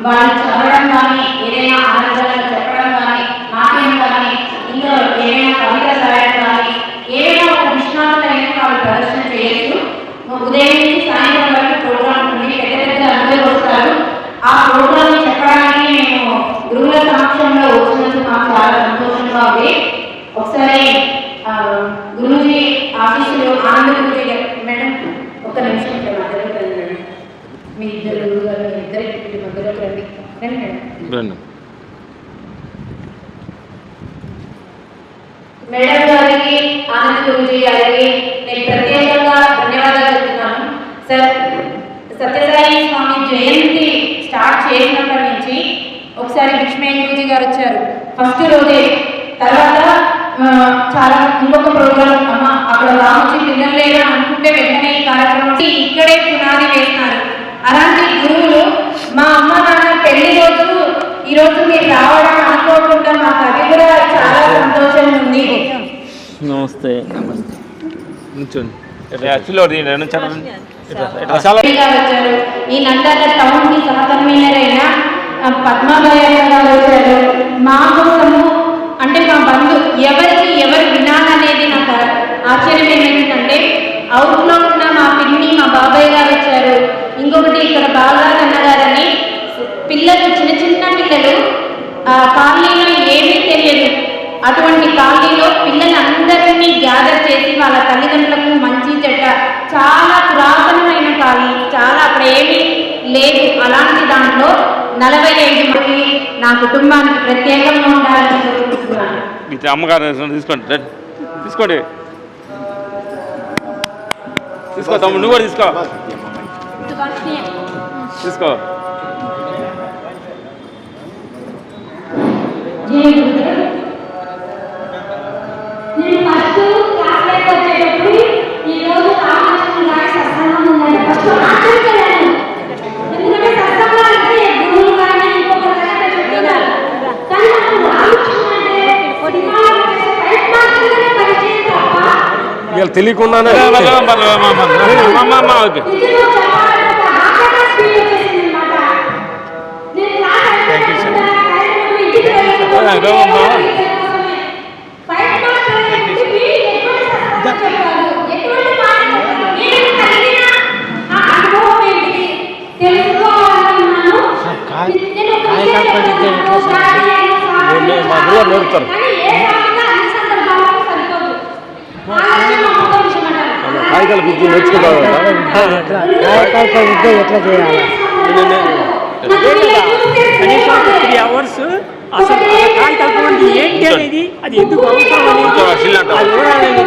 [SPEAKER 3] వాళ్ళు చదవడం కానీ, ఏదైనా ఆనందంగా చెప్పడం కానీ, నాట్యం కానీ, ఇంకా ఏదైనా కవిత రాయడం కానీ, ఏదైనా ఒక నిష్ణాతులైన వాళ్ళు ప్రదర్శన చేయొచ్చు. ఉదయం నుంచి సాయంత్రం వరకు ప్రోగ్రామ్ ఉంటుంది. పెద్ద పెద్ద అందరూ వస్తారు. ఆ ప్రోగ్రామ్ చెప్పడానికి మేము గురువుల సమక్షంలో వచ్చినందుకు మాకు చాలా సంతోషంగా ఉంది. ఒకసారి గురుజీ ఆశీస్సులు ఆనంద గురుజీ మేడం ఒక్క నిమిషం మధ్యలోకి రండి. మీ ఇద్దరు గురువు గారు ఇద్దరి మధ్యలోకి రండి. మేడం మేడం గారికి, ఆనంద్ గురుజీ గారికి నేను ప్రత్యేకంగా ధన్యవాదాలు చెప్తున్నాను. సార్, సత్యసాయి స్వామి జయంతి స్టార్ట్ చేసినప్పటి నుంచి ఒకసారి విష్మయ్య గురుజీ గారు వచ్చారు ఫస్ట్ రోజే. తర్వాత చాలా ఇంకొక ప్రోగ్రాం అమ్మ అక్కడ రామొచ్చి పిల్లలు లేదా అనుకుంటే వెంటనే ఈ కార్యక్రమం ఇక్కడే పునాది వేసినారు. అలాంటి గురువులు మా అమ్మ నాన్న పెళ్లి రోజు ఈరోజు మీరు రావడం అనుకోకుండా మాకు అది కూడా చాలా సంతోషం ఉంది.
[SPEAKER 2] నమస్తే.
[SPEAKER 3] వచ్చారు. ఈ నంద్యాల టౌన్ కి సహకన్వీనర్ అయిన పద్మాబాయి గారు వచ్చారు. మా కోసము అంటే మా బంధు ఎవరికి ఎవరు వినాలనేది నాకు ఆశ్చర్యం ఏమైందంటే అవుట్లో ఉన్న మా పిన్ని, మా బాబాయ్ గారు వచ్చారు. ఇంకొకటి ఇక్కడ బాలరాజ్ అన్నగారని పిల్లలు, చిన్న చిన్న పిల్లలు కాలనీలో ఏమీ తెలియదు. అటువంటి కాలనీలో పిల్లలందరినీ గ్యాదర్ చేసి వాళ్ళ తల్లిదండ్రులకు మంచి చెడ్డ, చాలా పురాతనమైన కాలనీ, చాలా అక్కడ ఏమీ లేదు. అలాంటి దాంట్లో 45 మంది నా కుటుంబానికి ప్రత్యేకంగా ఉండాలని కోరుకుంటున్నాను.
[SPEAKER 2] అమ్మగారు తీసుకోండి, తీసుకోండి, తీసుకో తమ్ముడు, నువ్వు కూడా తీసుకో, తీసుకో.
[SPEAKER 3] నేను ఫస్ట్ క్లాస్లోకి వచ్చేటప్పుడు ఈరోజు రామకృష్ణ గారి సత్సంగం ఉందని ఫస్ట్ ఆశ్చర్యపోయాను. ఎందుకంటే సత్సంగం అంటే గురువు కానీ ఇంకొక రకంగా చెప్తున్నారు. కానీ నాకు రామకృష్ణ అంటే సినిమాలో ఫైట్ మాస్టర్గానే పరిచయం తప్ప
[SPEAKER 1] వీళ్ళు తెలియకుండానే నేర్పుతారు. కాగితాల గుర్తు నేర్చుకుంటారు. ఎట్లా చేయాలి
[SPEAKER 5] కనీసం 3 hours అసలు కాగితాలు ఏంటి అనేది, అది ఎందుకు అవసరం అనేది